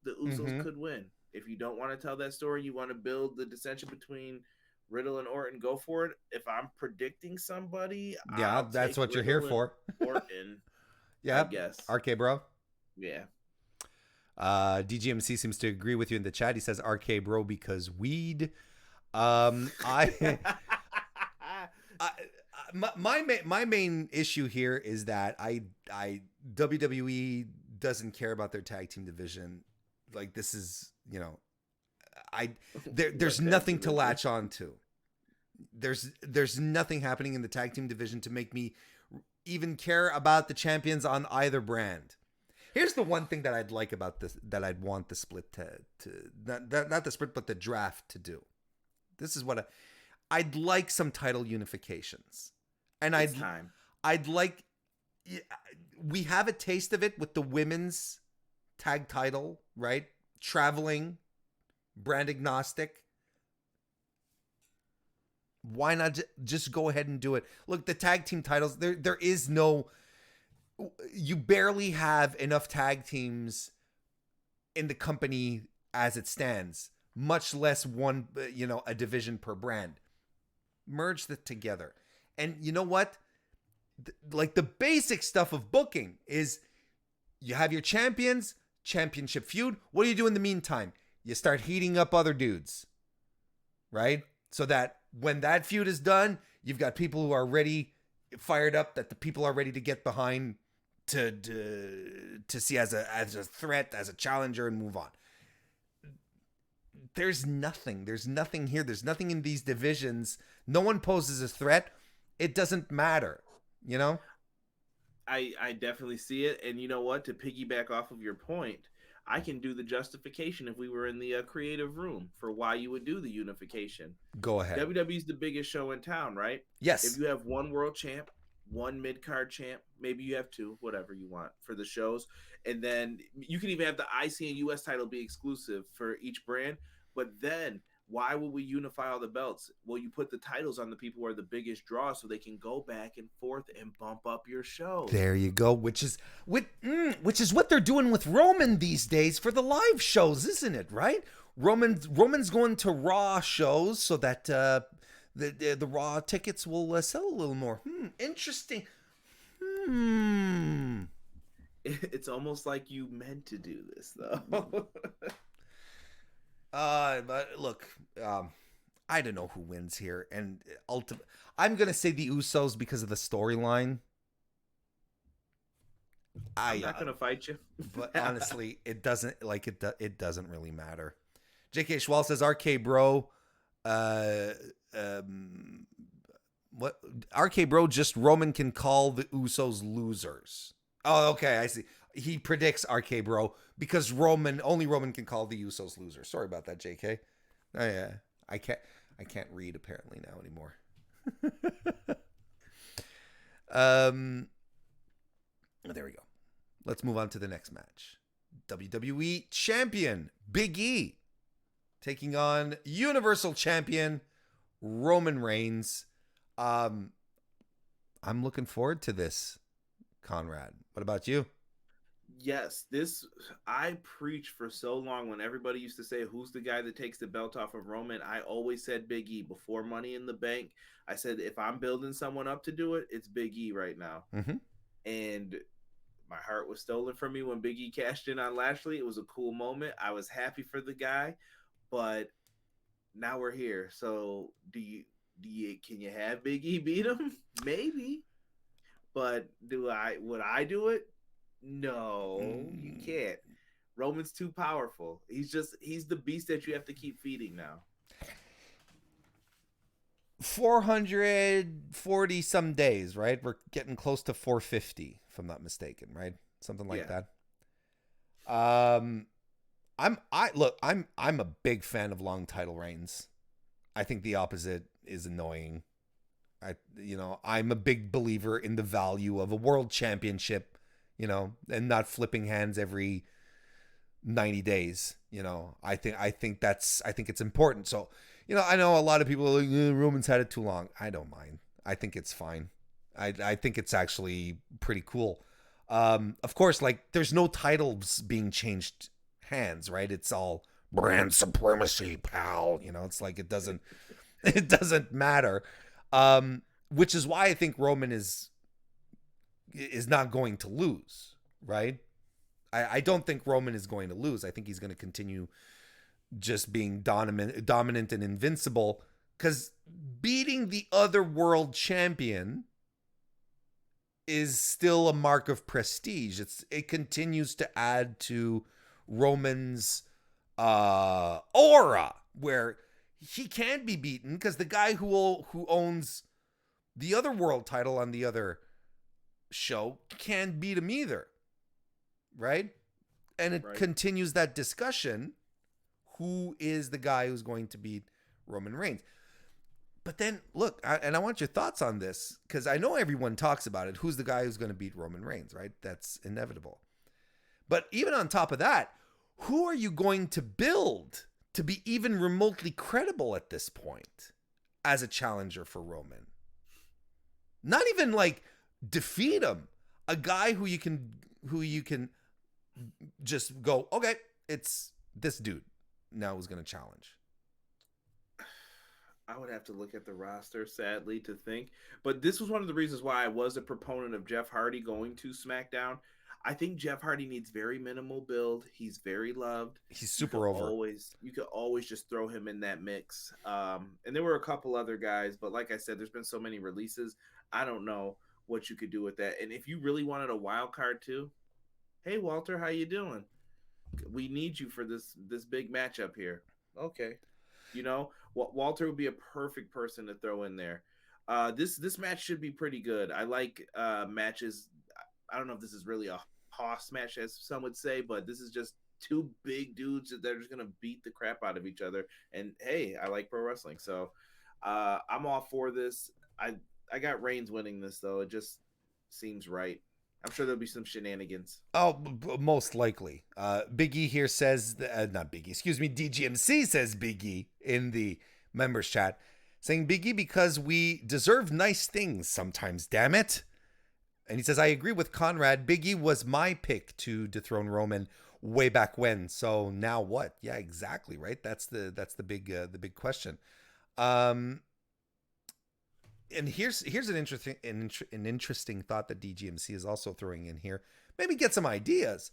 The Usos could win. If you don't want to tell that story, you want to build the dissension between Riddle and Orton, go for it. If I'm predicting somebody, Yeah, I'll that's take what you're Riddle here for. Orton, Yeah. I guess. RK bro. Yeah. DGMC seems to agree with you in the chat. He says RK bro because weed. I my main issue here is that I WWE doesn't care about their tag team division. Like this is, there's nothing to latch on to. There's nothing happening in the tag team division to make me even care about the champions on either brand. Here's the one thing that I'd like about this, that I'd want the split to not the split, but the draft to do. This is what I'd like some title unifications. And I'd like, we have a taste of it with the women's tag title, right? Traveling, brand agnostic. Why not just go ahead and do it? Look, the tag team titles, there is no, you barely have enough tag teams in the company as it stands, much less one, a division per brand. Merge them together. And you know what? Like the basic stuff of booking is you have your champions, championship feud. What do you do in the meantime? You start heating up other dudes, right? So that when that feud is done, you've got people who are ready, fired up, that the people are ready to get behind to see as a threat, as a challenger, and move on. There's nothing here. There's nothing in these divisions. No one poses a threat. It doesn't matter, I definitely see it. And you know what? To piggyback off of your point, I can do the justification if we were in the creative room for why you would do the unification. Go ahead. WWE's the biggest show in town, right? Yes. If you have one world champ, one mid-card champ, maybe you have two, whatever you want for the shows. And then you can even have the IC and US title be exclusive for each brand. But then why would we unify all the belts? Well, you put the titles on the people who are the biggest draw so they can go back and forth and bump up your show. There you go, which is what they're doing with Roman these days for the live shows, isn't it, right? Roman's going to Raw shows so that the Raw tickets will sell a little more. Interesting. It's almost like you meant to do this, though. But look, I don't know who wins here, and I'm gonna say the Usos because of the storyline. I'm not gonna fight you, but honestly, it doesn't really matter. J.K. Schwal says, "RK Bro, what? RK Bro, just Roman can call the Usos losers." Oh, okay, I see. He predicts RK Bro because only Roman can call the Usos losers. Sorry about that, JK. Oh yeah, I can't read apparently now anymore. There we go. Let's move on to the next match. WWE Champion Biggie taking on Universal Champion Roman Reigns. I'm looking forward to this, Conrad. What about you? Yes, this I preached for so long when everybody used to say who's the guy that takes the belt off of Roman. I always said Big E before Money in the Bank. I said if I'm building someone up to do it, it's Big E right now. Mm-hmm. And my heart was stolen from me when Big E cashed in on Lashley. It was a cool moment. I was happy for the guy, but now we're here. So do you can you have Big E beat him? Maybe. But would I do it? No, you can't. Roman's too powerful. He's the beast that you have to keep feeding now. 440 some days, right? We're getting close to 450, if I'm not mistaken, right? Something like that. I'm a big fan of long title reigns. I think the opposite is annoying. I'm a big believer in the value of a world championship, and not flipping hands every 90 days. I think it's important. So, I know a lot of people are like, Roman's had it too long. I don't mind. I think it's fine. I think it's actually pretty cool. Of course, like there's no titles being changed hands, right? It's all brand supremacy, pal. It's like it doesn't matter. Which is why I think Roman is not going to lose, right? I don't think Roman is going to lose. I think he's going to continue just being dominant and invincible, because beating the other world champion is still a mark of prestige. It continues to add to Roman's aura, where he can't be beaten because the guy who owns the other world title on the other show can't beat him either, right? And it continues that discussion. Who is the guy who's going to beat Roman Reigns? But then, look, I want your thoughts on this, because I know everyone talks about it. Who's the guy who's going to beat Roman Reigns, right? That's inevitable. But even on top of that, who are you going to build to be even remotely credible at this point as a challenger for Roman? Not even like defeat him. A guy who you can just go, okay, it's this dude now who's going to challenge. I would have to look at the roster, sadly, to think. But this was one of the reasons why I was a proponent of Jeff Hardy going to SmackDown. I think Jeff Hardy needs very minimal build. He's very loved. He's super over. You could always just throw him in that mix. And there were a couple other guys, but like I said, there's been so many releases. I don't know what you could do with that. And if you really wanted a wild card too, hey Walter, how you doing? We need you for this big matchup here. Okay. Walter would be a perfect person to throw in there. This match should be pretty good. I like matches. I don't know if this is really a hoss match, as some would say, but this is just two big dudes that they're just gonna beat the crap out of each other. And hey, I like pro wrestling, so I'm all for this. I got Reigns winning this though. It just seems right. I'm sure there'll be some shenanigans. Oh, most likely. Biggie here says, not Biggie, excuse me, DGMC says Biggie in the members chat, saying Biggie because we deserve nice things sometimes, damn it. And he says, I agree with Conrad. Biggie was my pick to dethrone Roman way back when. So now what? Yeah, exactly, right? That's the big question. And here's an interesting thought that DGMC is also throwing in here. Maybe get some ideas.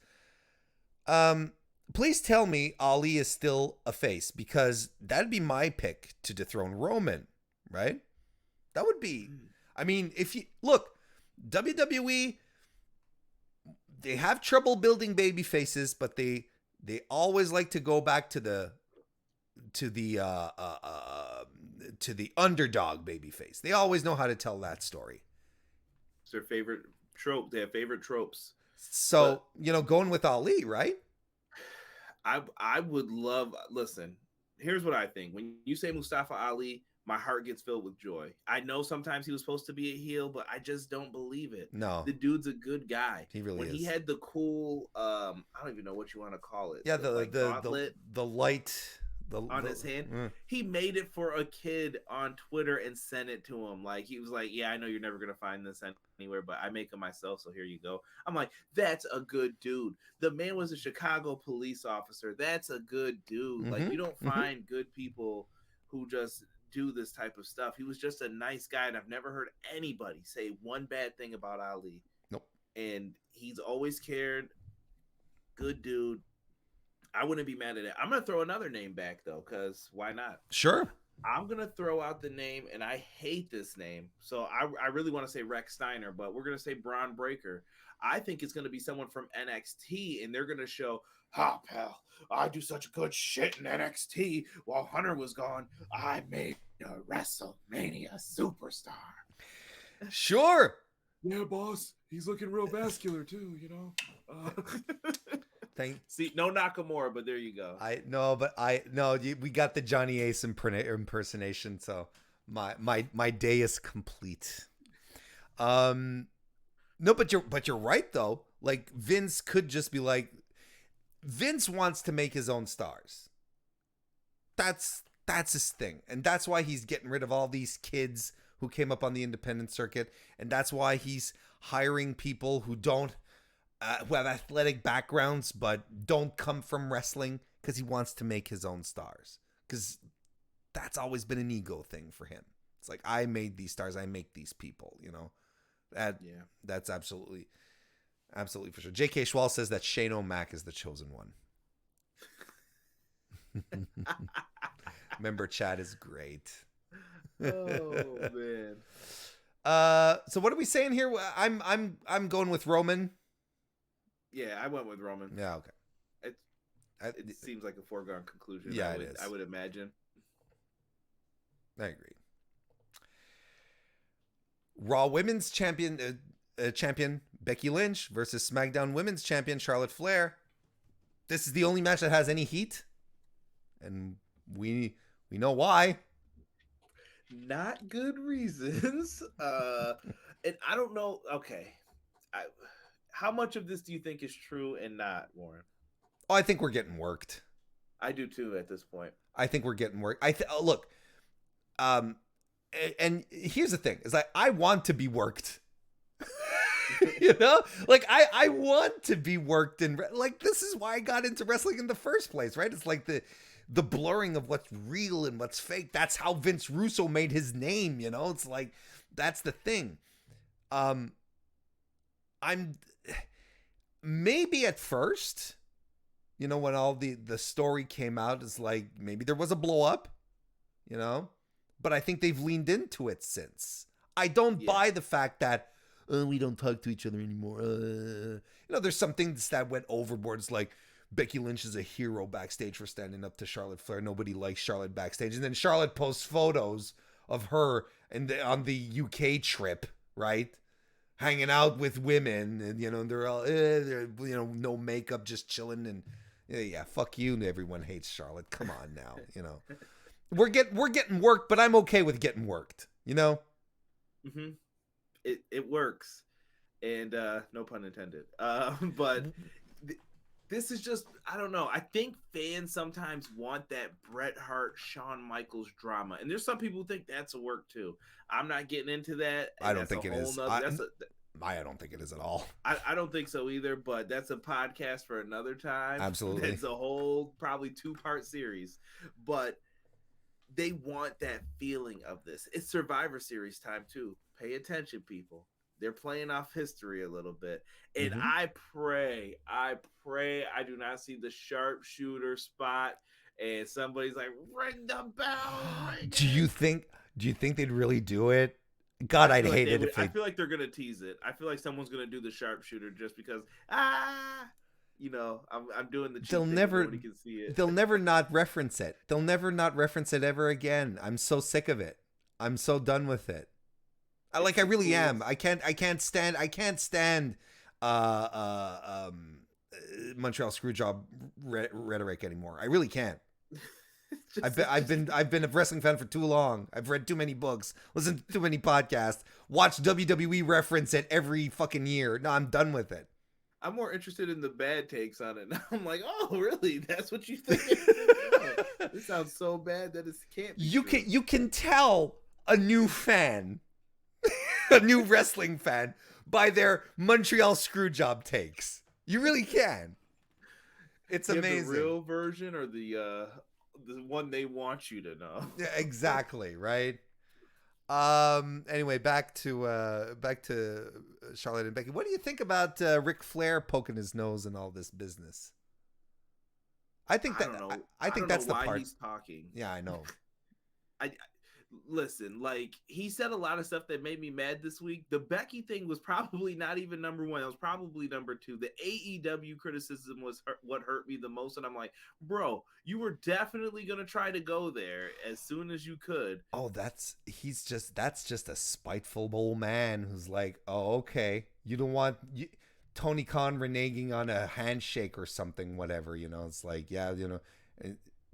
Please tell me Ali is still a face, because that'd be my pick to dethrone Roman, right? That would be. I mean, if you look, WWE, they have trouble building baby faces, but they always like to go back to the underdog baby face. They always know how to tell that story. It's their favorite trope. They have favorite tropes. So, going with Ali, right? I would love, listen, here's what I think. When you say Mustafa Ali, my heart gets filled with joy. I know sometimes he was supposed to be a heel, but I just don't believe it. No. The dude's a good guy. He really is. He had the cool, I don't even know what you want to call it. Yeah, the light on his hand. He made it for a kid on Twitter and sent it to him. Like, he was like, yeah, I know you're never going to find this anywhere, but I make them myself, so here you go. I'm like, that's a good dude. The man was a Chicago police officer. That's a good dude. Like, you don't find good people who just do this type of stuff. He was just a nice guy, and I've never heard anybody say one bad thing about Ali. Nope. And he's always cared. Good dude. I wouldn't be mad at it. I'm going to throw another name back, though, because why not? Sure. I'm going to throw out the name, and I hate this name. So I really want to say Rex Steiner, but we're going to say Braun Breaker. I think it's going to be someone from NXT, and they're going to show, pal, I do such good shit in NXT. While Hunter was gone, I made a WrestleMania superstar. Sure. Yeah, boss. He's looking real vascular, too, you know? See, no Nakamura, but there you go. We got the Johnny Ace impersonation, so my day is complete. No, but you're right though. Like, Vince could just be like, Vince wants to make his own stars. That's his thing, and that's why he's getting rid of all these kids who came up on the independent circuit, and that's why he's hiring people who who have athletic backgrounds but don't come from wrestling, because he wants to make his own stars. Because that's always been an ego thing for him. It's like, I made these stars, I make these people, you know. That's absolutely for sure. J.K. Schwal says that Shane O'Mac is the chosen one. Remember, Chad is great. Oh man. So what are we saying here? I'm going with Roman. Yeah, I went with Roman. Yeah, okay. It seems like a foregone conclusion. Yeah, it is. I would imagine. I agree. Raw Women's Champion Becky Lynch versus SmackDown Women's Champion Charlotte Flair. This is the only match that has any heat, and we know why. Not good reasons. And I don't know. Okay. How much of this do you think is true and not, Warren? Oh, I think we're getting worked. I do too at this point. I think we're getting worked. Look, and here's the thing: is I want to be worked. You know, like I want to be worked in. Like, this is why I got into wrestling in the first place, right? It's like the blurring of what's real and what's fake. That's how Vince Russo made his name. You know, it's like, that's the thing. I'm maybe at first, you know, when all the story came out, it's like, maybe there was a blow up, you know, but I think they've leaned into it since. I don't buy the fact that we don't talk to each other anymore. You know, there's some things that went overboard. It's like, Becky Lynch is a hero backstage for standing up to Charlotte Flair. Nobody likes Charlotte backstage. And then Charlotte posts photos of her on the UK trip, right? Hanging out with women, and, you know, they're all, they're, you know, no makeup, just chilling, and yeah, fuck you. Everyone hates Charlotte. Come on now, you know. We're getting worked, but I'm okay with getting worked, you know. Mm-hmm. It works, and no pun intended. But this is just, I don't know. I think fans sometimes want that Bret Hart, Shawn Michaels drama, and there's some people who think that's a work too. I'm not getting into that. I don't think it is. I don't think it is at all. I don't think so either, but that's a podcast for another time. Absolutely. It's a whole probably 2-part series, but they want that feeling of this. It's Survivor Series time too. Pay attention, people. They're playing off history a little bit. And I pray I do not see the sharpshooter spot and somebody's like, ring the bell. Do you think they'd really do it? God, I'd hate it if they... I feel like they're going to tease it. I feel like someone's going to do the sharpshooter just because, you know, I'm doing the cheap thing. Nobody can see it. They'll never not reference it. They'll never not reference it ever again. I'm so sick of it. I'm so done with it. I really am. I can't stand Montreal Screwjob rhetoric anymore. I really can't. I've been a wrestling fan for too long. I've read too many books, listened to too many podcasts, watched WWE reference it every fucking year. No, I'm done with it. I'm more interested in the bad takes on it. Now I'm like, oh, really? That's what you think? Oh, this sounds so bad that it can't be You true. can tell a new fan, a new wrestling fan, by their Montreal Screwjob takes. You really can. It's You have the amazing. real version or the one they want you to know. Yeah, exactly, right? Anyway, back to Charlotte and Becky. What do you think about Ric Flair poking his nose in all this business? I think that I don't know. I think don't that's know the why part. he's talking. Yeah, I know. I listen, like he said a lot of stuff that made me mad this week. The Becky thing was probably not even number one. It was probably number two. The AEW criticism was what hurt me the most. And I'm like, bro, you were definitely gonna try to go there as soon as you could. Oh, that's just a spiteful old man who's like, oh, okay, you don't want Tony Khan reneging on a handshake or something, whatever. It's like, yeah,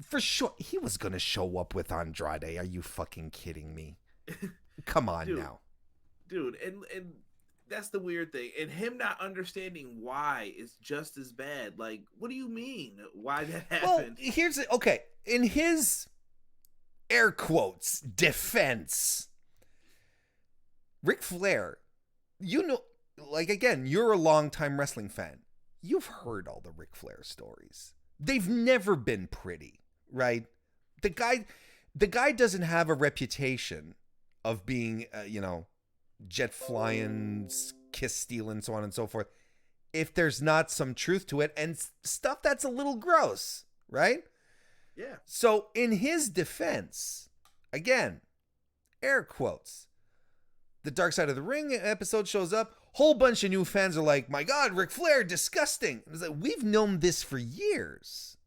for sure he was gonna show up with Andrade. Are you fucking kidding me? Come on now, dude. And that's the weird thing. And him not understanding why is just as bad. Like, what do you mean? Why that happened? Well, here's it. Okay, in his air quotes defense, Ric Flair, like, again, you're a longtime wrestling fan. You've heard all the Ric Flair stories. They've never been pretty, right? The guy doesn't have a reputation of being, jet flying, kiss stealing, so on and so forth. If there's not some truth to it and stuff that's a little gross, right? Yeah. So in his defense, again, air quotes, the Dark Side of the Ring episode shows up. Whole bunch of new fans are like, my God, Ric Flair, disgusting. It's like, we've known this for years.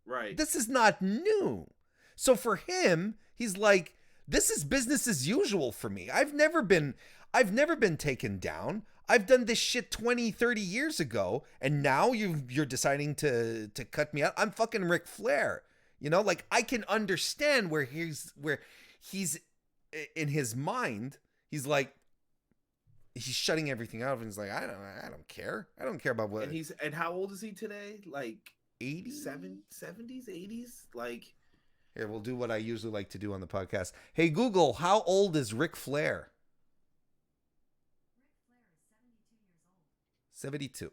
Right. This is not new. So for him, he's like, this is business as usual for me. I've never been taken down. I've done this shit 20, 30 years ago, and now you're deciding to cut me out. I'm fucking Ric Flair. Like, I can understand where he's in his mind. He's like, he's shutting everything out, and he's like, I don't care. I don't care about what. And how old is he today? Like 80s, 70s, 80s. Like, here, we'll do what I usually like to do on the podcast. Hey Google, how old is Ric Flair? Ric Flair is 72. 72 years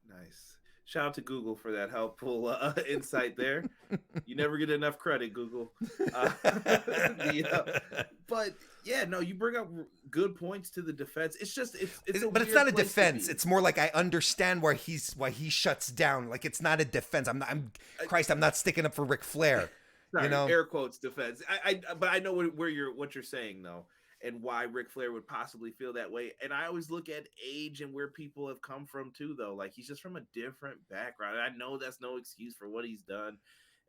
old. Nice. Shout out to Google for that helpful insight there. You never get enough credit, Google. But yeah, no, you bring up good points to the defense. It's just but it's not a defense. It's more like I understand why he shuts down. Like, it's not a defense. I'm not sticking up for Ric Flair. Sorry, air quotes defense. But I know what you're saying though, and why Ric Flair would possibly feel that way. And I always look at age and where people have come from too, though. Like, he's just from a different background. I know that's no excuse for what he's done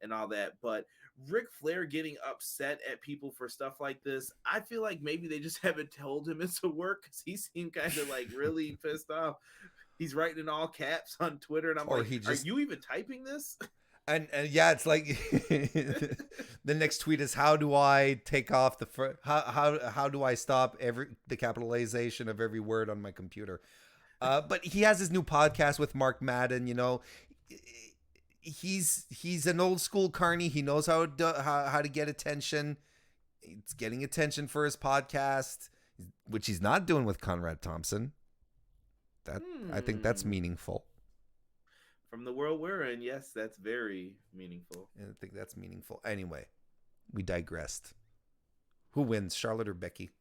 and all that, but Ric Flair getting upset at people for stuff like this, I feel like maybe they just haven't told him it's a work, because he seemed kind of like really pissed off. He's writing in all caps on Twitter, and I'm are you even typing this? And yeah, it's like the next tweet is, how do I take off how do I stop the capitalization of every word on my computer? But he has his new podcast with Mark Madden. He's an old school carny. He knows how to get attention. He's getting attention for his podcast, which he's not doing with Conrad Thompson. I think that's meaningful. From the world we're in, yes, that's very meaningful. I think that's meaningful. Anyway, we digressed. Who wins, Charlotte or Becky?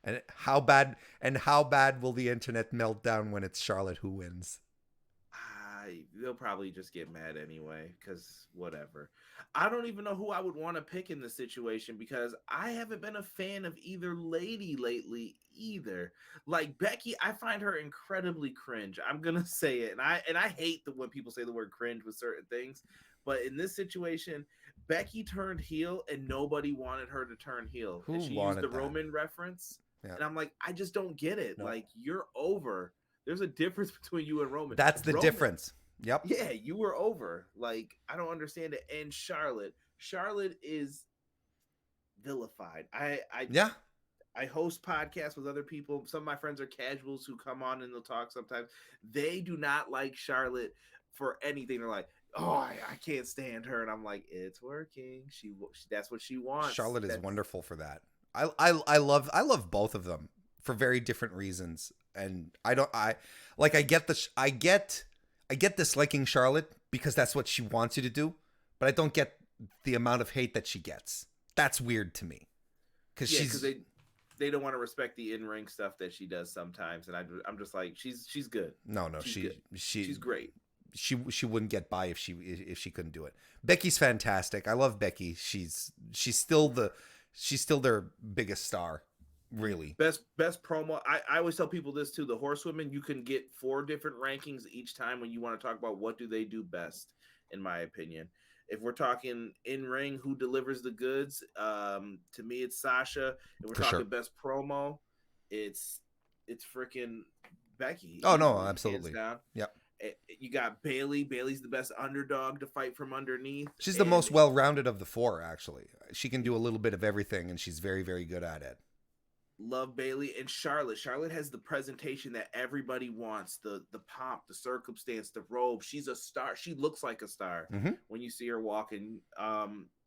And how bad will the internet melt down when it's Charlotte who wins? They'll probably just get mad anyway, because whatever. I don't even know who I would want to pick in this situation, because I haven't been a fan of either lady lately either. Like Becky, I find her incredibly cringe. I'm gonna say it, and I hate when people say the word cringe with certain things. But in this situation, Becky turned heel, and nobody wanted her to turn heel. Who and she wanted used the that? Roman reference, Yeah. and I'm like, I just don't get it. No. Like, you're over. There's a difference between you and Roman. That's the difference. Yep. Yeah, you were over. Like, I don't understand it. And Charlotte is vilified. Yeah. I host podcasts with other people. Some of my friends are casuals who come on and they'll talk sometimes. They do not like Charlotte for anything. They're like, oh, I can't stand her, and I'm like, it's working. She that's what she wants. Charlotte is That's, wonderful for that. I love both of them for very different reasons, and I get disliking Charlotte because that's what she wants you to do, but I don't get the amount of hate that she gets. That's weird to me because because they don't want to respect the in-ring stuff that she does sometimes, and I'm just like, she's good. No, She's great. She wouldn't get by if she couldn't do it. Becky's fantastic. I love Becky. She's still their biggest star, really. Best promo. I always tell people this too. The horsewomen, you can get 4 different rankings each time when you want to talk about what do they do best, in my opinion. If we're talking in ring, who delivers the goods? To me, it's Sasha. If we're talking best promo, it's freaking Becky. Oh no, absolutely. Yep. You got Bailey. Bailey's the best underdog to fight from underneath. She's the most well-rounded of the 4, actually. She can do a little bit of everything, and she's very, very good at it. Love Bailey. And Charlotte. Charlotte has the presentation that everybody wants. The pomp, the circumstance, the robe. She's a star. She looks like a star when you see her walking.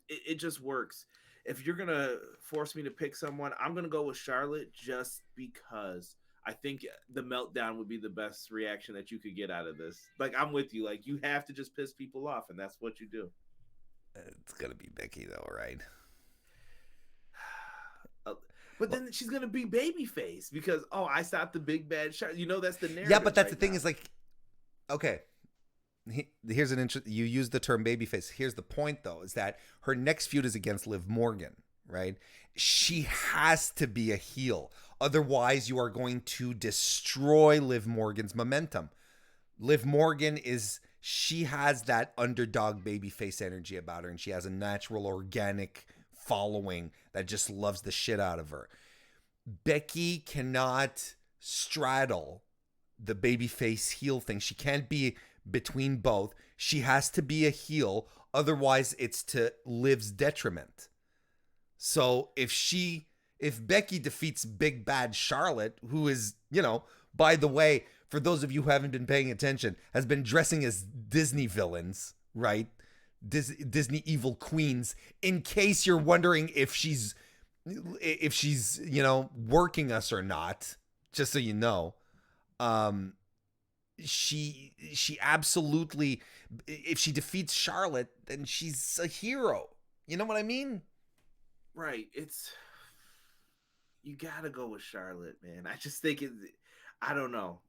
It just works. If you're going to force me to pick someone, I'm going to go with Charlotte just because I think the meltdown would be the best reaction that you could get out of this. Like, I'm with you. Like, you have to just piss people off, and that's what you do. It's going to be Becky, though, right? But then she's going to be babyface because, I stopped the big bad shot. That's the narrative. Yeah, but that's the thing is, like, okay, here's an you use the term babyface. Here's the point, though, is that her next feud is against Liv Morgan, right? She has to be a heel. Otherwise, you are going to destroy Liv Morgan's momentum. Liv Morgan she has that underdog babyface energy about her, and she has a natural, organic following that just loves the shit out of her. Becky cannot straddle the babyface heel thing. She can't be between both. She has to be a heel. Otherwise, it's to Liv's detriment. So if Becky defeats Big Bad Charlotte, who is, by the way, for those of you who haven't been paying attention, has been dressing as Disney villains, right? Disney evil queens, in case you're wondering if she's working us or not, just so you know. She absolutely, if she defeats Charlotte, then she's a hero. You know what I mean? Right. You gotta go with Charlotte, man. I just think I don't know.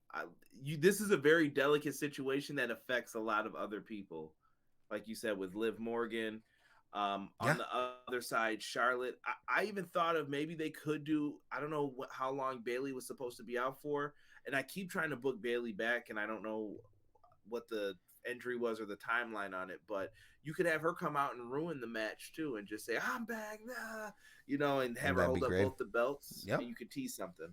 This is a very delicate situation that affects a lot of other people. Like you said, with Liv Morgan. On the other side, Charlotte. I even thought of maybe they could do, I don't know how long Bailey was supposed to be out for. And I keep trying to book Bailey back, and I don't know what the injury was or the timeline on it, but you could have her come out and ruin the match too and just say, I'm back, and have her hold up both the belts. Yep. And you could tease something.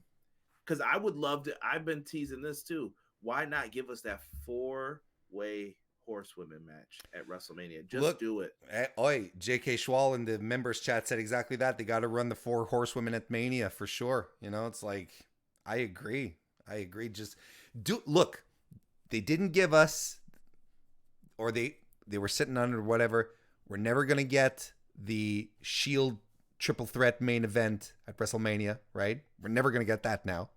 Because I would love to, I've been teasing this too. Why not give us that 4-way horsewomen match at WrestleMania? Just do it. J.K. Schwal in the members chat said exactly that. They got to run the 4 horsewomen at Mania for sure. It's like, I agree. Just look, they didn't give us, or they were sitting on it or whatever. We're never going to get the Shield triple threat main event at WrestleMania, right? We're never going to get that now.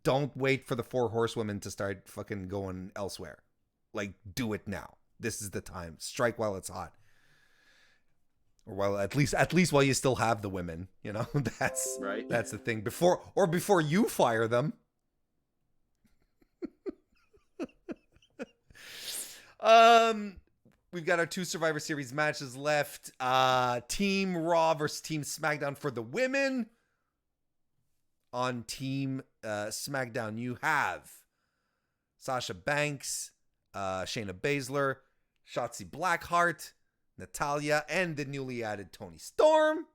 Don't wait for the 4 horsewomen to start fucking going elsewhere. Like, do it now. This is the time. Strike while it's hot. Or while at least while you still have the women, that's right. That's the thing. Before you fire them. We've got our 2 Survivor Series matches left. Team Raw versus Team Smackdown for the women. On Team Smackdown, you have Sasha Banks, Shayna Baszler, Shotzi Blackheart, Natalya, and the newly added Toni Storm.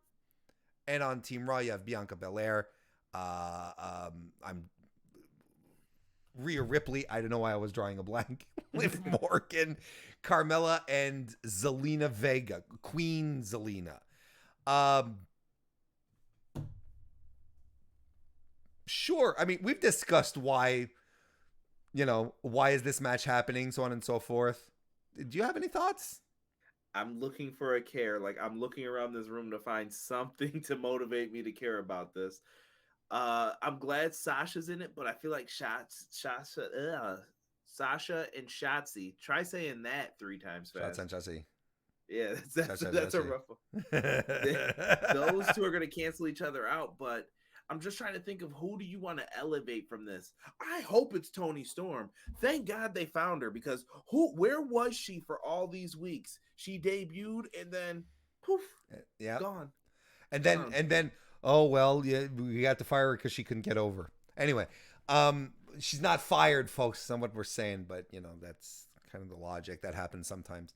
And on Team Raw, you have Bianca Belair. I'm Rhea Ripley. I don't know why I was drawing a blank. Liv Morgan, Carmella, and Zelina Vega, Queen Zelina. Sure. I mean, we've discussed why, why is this match happening, so on and so forth. Do you have any thoughts? I'm looking for a care. Like, I'm looking around this room to find something to motivate me to care about this. I'm glad Sasha's in it, but I feel like Sasha and Shotzi. Try saying that 3 times fast. Shots on Chelsea. Yeah, that's a rough one. Those two are going to cancel each other out, but I'm just trying to think of who do you want to elevate from this. I hope it's Toni Storm. Thank God they found her, because where was she for all these weeks? She debuted and then poof, gone. And then oh well, yeah, we got to fire her because she couldn't get over. Anyway, she's not fired, folks. Is what we're saying, but that's kind of the logic that happens sometimes.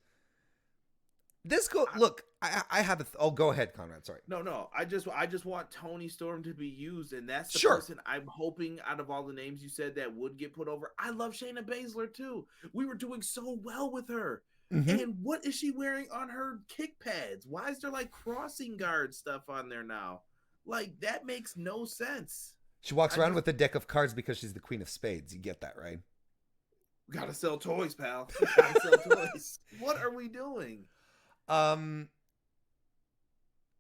Look, I have go ahead, Conrad. Sorry. No. I just want Toni Storm to be used, and that's the sure. person I'm hoping out of all the names you said that would get put over. I love Shayna Baszler too. We were doing so well with her. Mm-hmm. And what is she wearing on her kick pads? Why is there like crossing guard stuff on there now? Like, that makes no sense. She walks around with a deck of cards because she's the queen of spades. You get that, right? Gotta sell toys, pal. Gotta sell toys. What are we doing?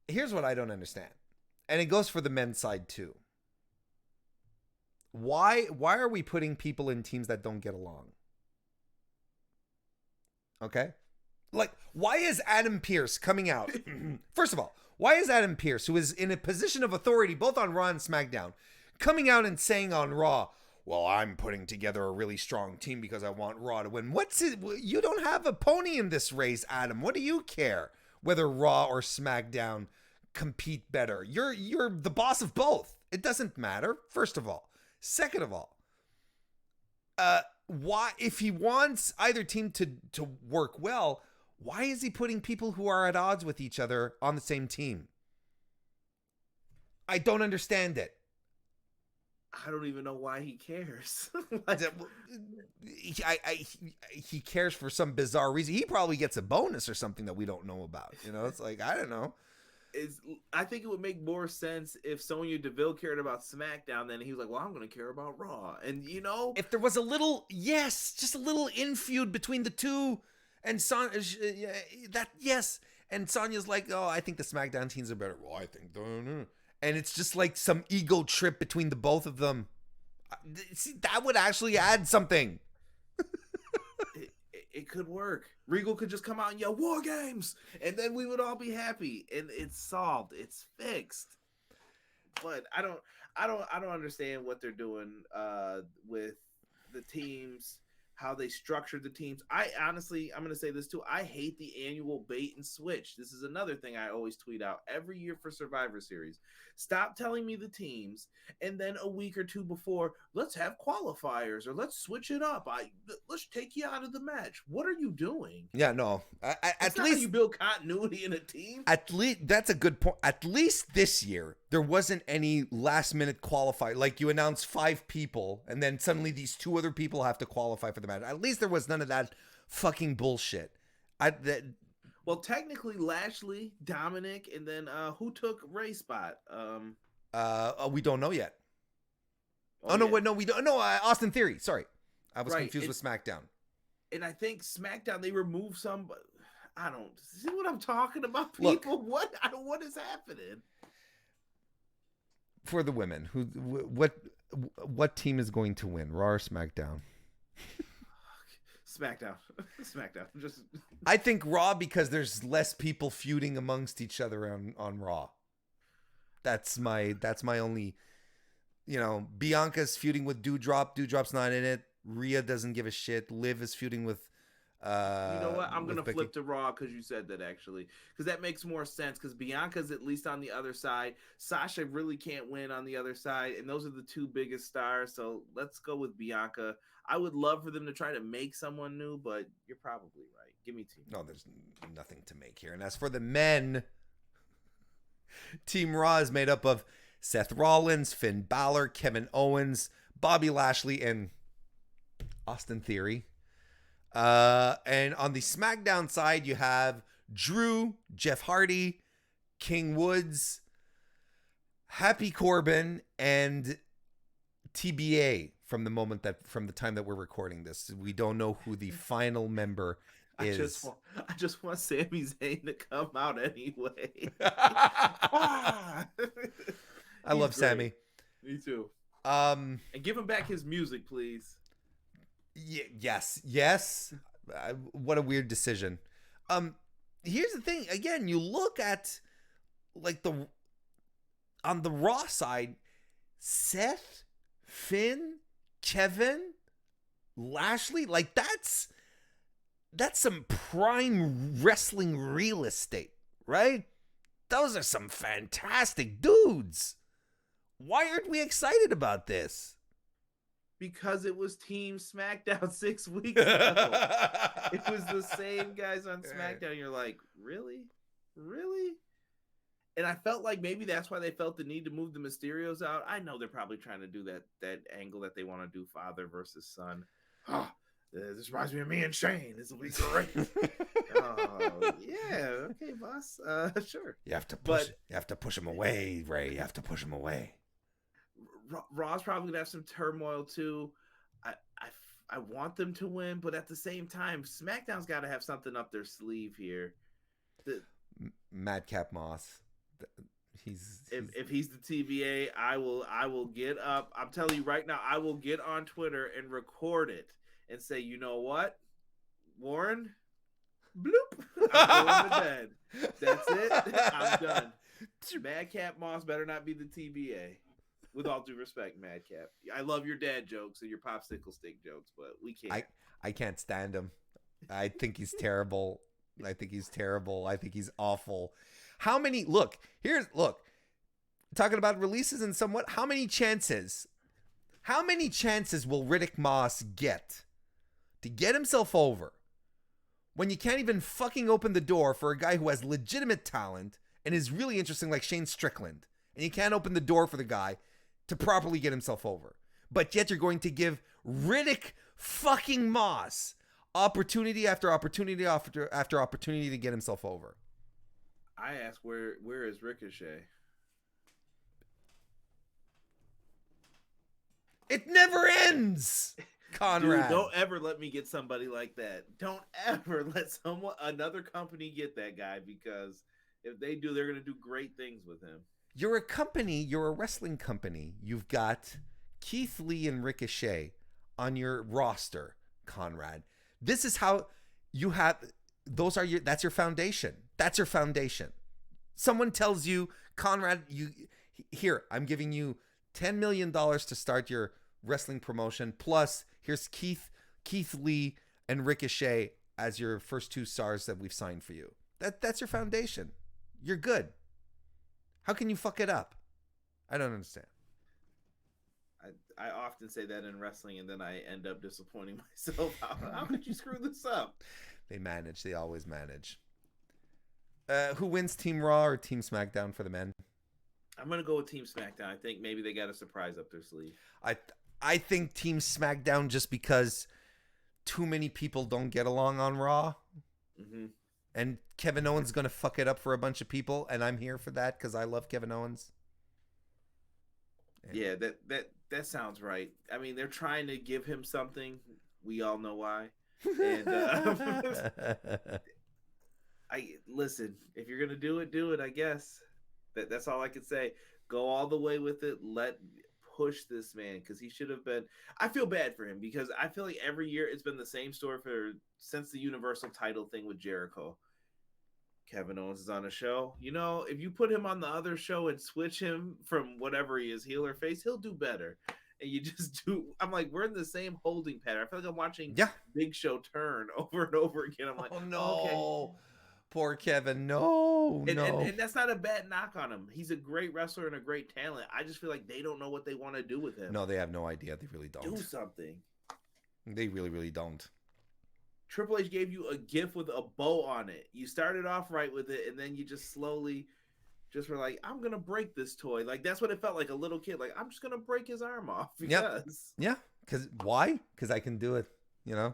Here's what I don't understand, and it goes for the men's side too. Why are we putting people in teams that don't get along? Okay, like, why is Adam Pearce coming out? First of all, why is Adam Pearce, who is in a position of authority both on Raw and SmackDown, coming out and saying on Raw, well, I'm putting together a really strong team because I want Raw to win. You don't have a pony in this race, Adam. What do you care whether Raw or SmackDown compete better? You're the boss of both. It doesn't matter, first of all. Second of all, why, if he wants either team to work well, why is he putting people who are at odds with each other on the same team? I don't understand it. I don't even know why he cares. He cares for some bizarre reason. He probably gets a bonus or something that we don't know about. It's like, I don't know. I think it would make more sense if Sonya Deville cared about SmackDown, then he was like, well, I'm going to care about Raw. And, if there was just a little infeud between the two, and Sonya, and Sonya's like, oh, I think the SmackDown teams are better. Well, I think, and it's just like some ego trip between the both of them. See, that would actually add something. It could work. Regal could just come out and yell "War Games," and then we would all be happy. And it's solved. It's fixed. But I don't understand what they're doing with the teams, how they structured the teams. I'm going to say this too. I hate the annual bait and switch. This is another thing I always tweet out every year for Survivor Series. Stop telling me the teams, and then a week or two before, let's have qualifiers or let's switch it up. Let's take you out of the match. What are you doing? Yeah, no. At least how you build continuity in a team. At least that's a good point. At least this year there wasn't any last minute qualifier. Like, you announce 5 people and then suddenly these 2 other people have to qualify for the match. At least there was none of that fucking bullshit. Well, technically Lashley, Dominic, and then who took Ray's spot? We don't know yet. We don't. No, Austin Theory. Sorry, I was confused with SmackDown. And I think SmackDown, they removed some. I don't see what I'm talking about. People, look, what is happening? For the women, what team is going to win, Raw or SmackDown? SmackDown. I think Raw, because there's less people feuding amongst each other on Raw. That's my only. Bianca's feuding with Doudrop. Doudrop's not in it. Rhea doesn't give a shit. Liv is feuding with. You know what? I'm gonna flip to Raw because you said that, actually, because that makes more sense. Because Bianca's at least on the other side. Sasha really can't win on the other side, and those are the 2 biggest stars. So let's go with Bianca. I would love for them to try to make someone new, but you're probably right. Give me team. No, there's nothing to make here. And as for the men, Team Raw is made up of Seth Rollins, Finn Balor, Kevin Owens, Bobby Lashley, and Austin Theory. And on the SmackDown side, you have Drew, Jeff Hardy, King Woods, Happy Corbin, and TBA from the time that we're recording this. We don't know who the final member is. I just want Sami Zayn to come out anyway. I love He's great. Sammy. Me too. Um, And give him back his music, please. yes. What a weird decision. Here's the thing. Again, you look at like on the Raw side, Seth, Finn, Kevin, Lashley, like that's some prime wrestling real estate, right? Those are some fantastic dudes. Why aren't we excited about this? Because it was Team SmackDown 6 weeks ago. It was the same guys on SmackDown. You're like, really? And I felt like maybe that's why they felt the need to move the Mysterios out. I know they're probably trying to do that angle that they want to do, father versus son. This reminds me of me and Shane. This will be great. Oh, yeah. Okay, boss. Sure. You have to push him away, Ray. You have to push him away. Raw's probably gonna have some turmoil too. I want them to win, but at the same time, SmackDown's got to have something up their sleeve here. Madcap Moss. If he's the TBA, I will get up. I'm telling you right now, I will get on Twitter and record it and say, you know what, Warren, bloop, I'm going to bed. That's it. I'm done. Madcap Moss better not be the TBA. With all due respect, Madcap, I love your dad jokes and your popsicle stick jokes, but we can't. I can't stand him. I think he's terrible. I think he's awful. Talking about releases and somewhat, how many chances will Riddick Moss get to get himself over when you can't even fucking open the door for a guy who has legitimate talent and is really interesting like Shane Strickland, and you can't open the door for the guy to properly get himself over, but yet you're going to give Riddick fucking Moss opportunity after opportunity after opportunity to get himself over. I ask, where is Ricochet? It never ends, Conrad. Dude, don't ever let me get somebody like that. Don't ever let another company get that guy, because if they do, they're going to do great things with him. You're a wrestling company. You've got Keith Lee and Ricochet on your roster, Conrad. This is how you have, that's your foundation. That's your foundation. Someone tells you, Conrad, I'm giving you $10 million to start your wrestling promotion. Plus, here's Keith Lee and Ricochet as your first two stars that we've signed for you. That's your foundation. You're good. How can you fuck it up? I don't understand. I often say that in wrestling, and then I end up disappointing myself. How could you screw this up? They manage. They always manage. Who wins, Team Raw or Team SmackDown for the men? I'm going to go with Team SmackDown. I think maybe they got a surprise up their sleeve. I think Team SmackDown, just because too many people don't get along on Raw. Mm-hmm. And Kevin Owens is going to fuck it up for a bunch of people, and I'm here for that because I love Kevin Owens. Yeah, that sounds right. I mean, they're trying to give him something. We all know why. And listen, if you're gonna do it, I guess. That's all I can say. Go all the way with it. Push this man, because he should have been. I feel bad for him because I feel like every year it's been the same story since the Universal title thing with Jericho. Kevin Owens is on a show. You know, if you put him on the other show and switch him from whatever he is, heel or face, he'll do better. And you just do. I'm like, we're in the same holding pattern. I feel like I'm watching Big Show turn over and over again. I'm like, oh no, okay. Poor Kevin. No. And that's not a bad knock on him. He's a great wrestler and a great talent. I just feel like they don't know what they want to do with him. No, they have no idea. They really don't. Do something. They really, really don't. Triple H gave you a gift with a bow on it. You started off right with it, and then you just slowly were like, I'm going to break this toy. Like, that's what it felt like, a little kid. Like, I'm just going to break his arm off. Because... Yeah. Why? Because I can do it, you know?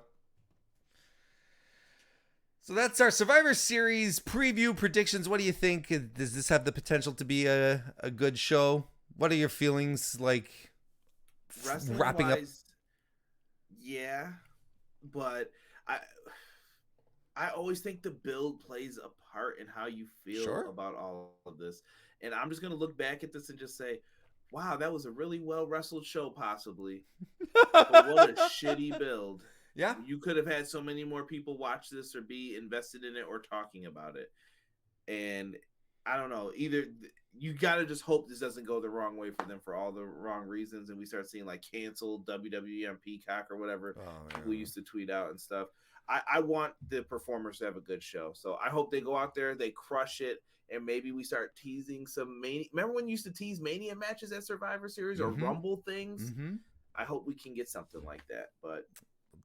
So that's our Survivor Series preview predictions. What do you think? Does this have the potential to be a good show? What are your feelings like Wrestling wrapping up. wise, yeah, but I always think the build plays a part in how you feel Sure. about all of this. And I'm just gonna look back at this and just say, wow, that was a really well wrestled show, possibly. But what a shitty build. Yeah. You could have had so many more people watch this or be invested in it or talking about it. And I don't know, either you got to just hope this doesn't go the wrong way for them for all the wrong reasons. And we start seeing like canceled WWE on Peacock or whatever people used to tweet out and stuff. I want the performers to have a good show. So I hope they go out there, they crush it. And maybe we start teasing some Mania. Remember when you used to tease Mania matches at Survivor Series or Rumble things? Mm-hmm. I hope we can get something like that. But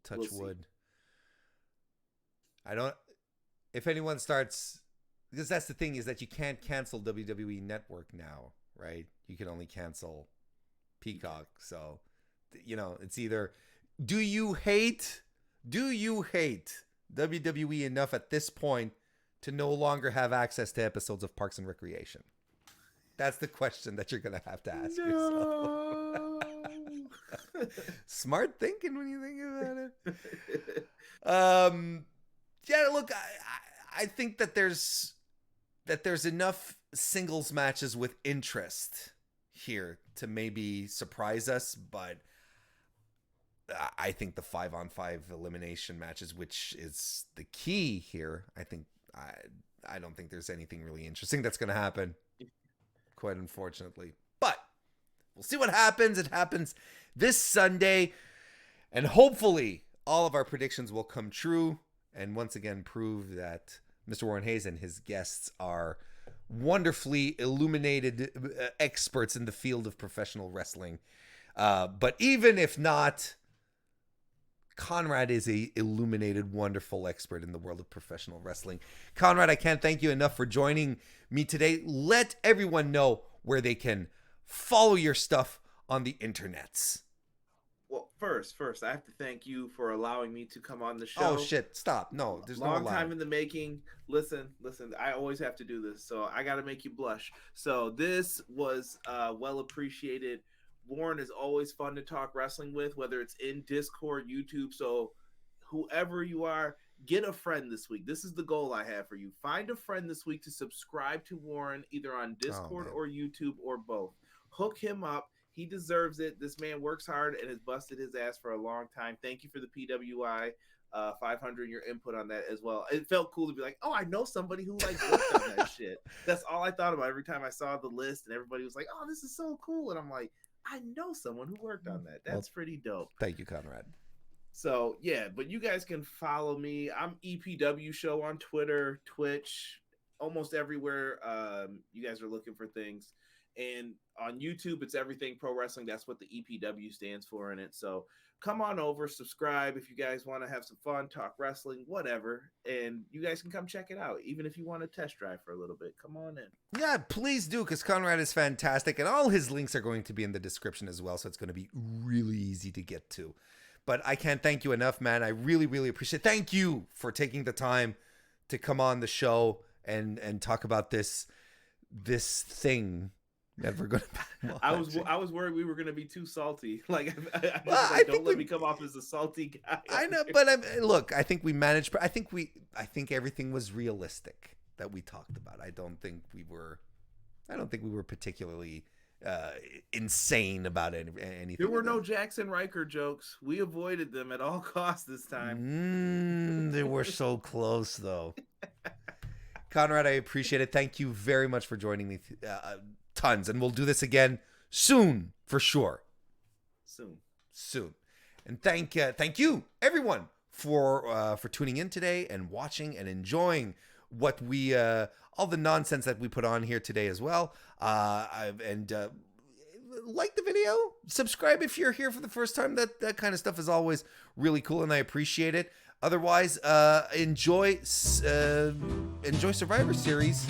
touch wood. I don't. If anyone starts, because that's the thing is that you can't cancel WWE Network now, right? You can only cancel Peacock. So, it's either do you hate WWE enough at this point to no longer have access to episodes of Parks and Recreation? That's the question that you're going to have to ask yourself. Smart thinking when you think about it. Yeah, look, I think that there's enough singles matches with interest here to maybe surprise us, but I think the 5-on-5 elimination matches, which is the key here, I don't think there's anything really interesting that's going to happen, quite unfortunately. But we'll see what happens. It happens this Sunday, and hopefully all of our predictions will come true and once again prove that Mr. Warren Hayes and his guests are wonderfully illuminated experts in the field of professional wrestling. But even if not, Conrad is a illuminated, wonderful expert in the world of professional wrestling. Conrad, I can't thank you enough for joining me today. Let everyone know where they can follow your stuff on the internets. Well, first, I have to thank you for allowing me to come on the show. Oh, shit. Stop. No, there's no long time in the making. Listen, I always have to do this, so I got to make you blush. So this was well appreciated. Warren is always fun to talk wrestling with, whether it's in Discord, YouTube. So whoever you are, get a friend this week. This is the goal I have for you. Find a friend this week to subscribe to Warren, either on Discord or YouTube or both. Hook him up. He deserves it. This man works hard and has busted his ass for a long time. Thank you for the PWI 500, your input on that as well. It felt cool to be like, oh, I know somebody who like worked on that shit. That's all I thought about every time I saw the list and everybody was like, oh, this is so cool. And I'm like, I know someone who worked on that. That's pretty dope. Thank you, Conrad. So, yeah, but you guys can follow me. I'm EPW Show on Twitter, Twitch, almost everywhere you guys are looking for things. And on YouTube, it's Everything Pro Wrestling. That's what the EPW stands for in it. So come on over, subscribe if you guys want to have some fun, talk wrestling, whatever. And you guys can come check it out, even if you want to test drive for a little bit. Come on in. Yeah, please do, because Conrad is fantastic. And all his links are going to be in the description as well. So it's going to be really easy to get to. But I can't thank you enough, man. I really, really appreciate it. Thank you for taking the time to come on the show and talk about this thing that we're going to. I was worried we were going to be too salty. Like, don't let me come off as a salty guy. I know, but look, I think we managed. I think everything was realistic that we talked about. I don't think we were particularly insane about anything. There were no Jackson Riker jokes. We avoided them at all costs this time. They were so close, though. Conrad, I appreciate it. Thank you very much for joining me. Tons, and we'll do this again soon, for sure. Soon. And thank you, everyone, for tuning in today and watching and enjoying what we all the nonsense that we put on here today as well. And like the video, subscribe if you're here for the first time. That kind of stuff is always really cool, and I appreciate it. Otherwise, enjoy Survivor Series.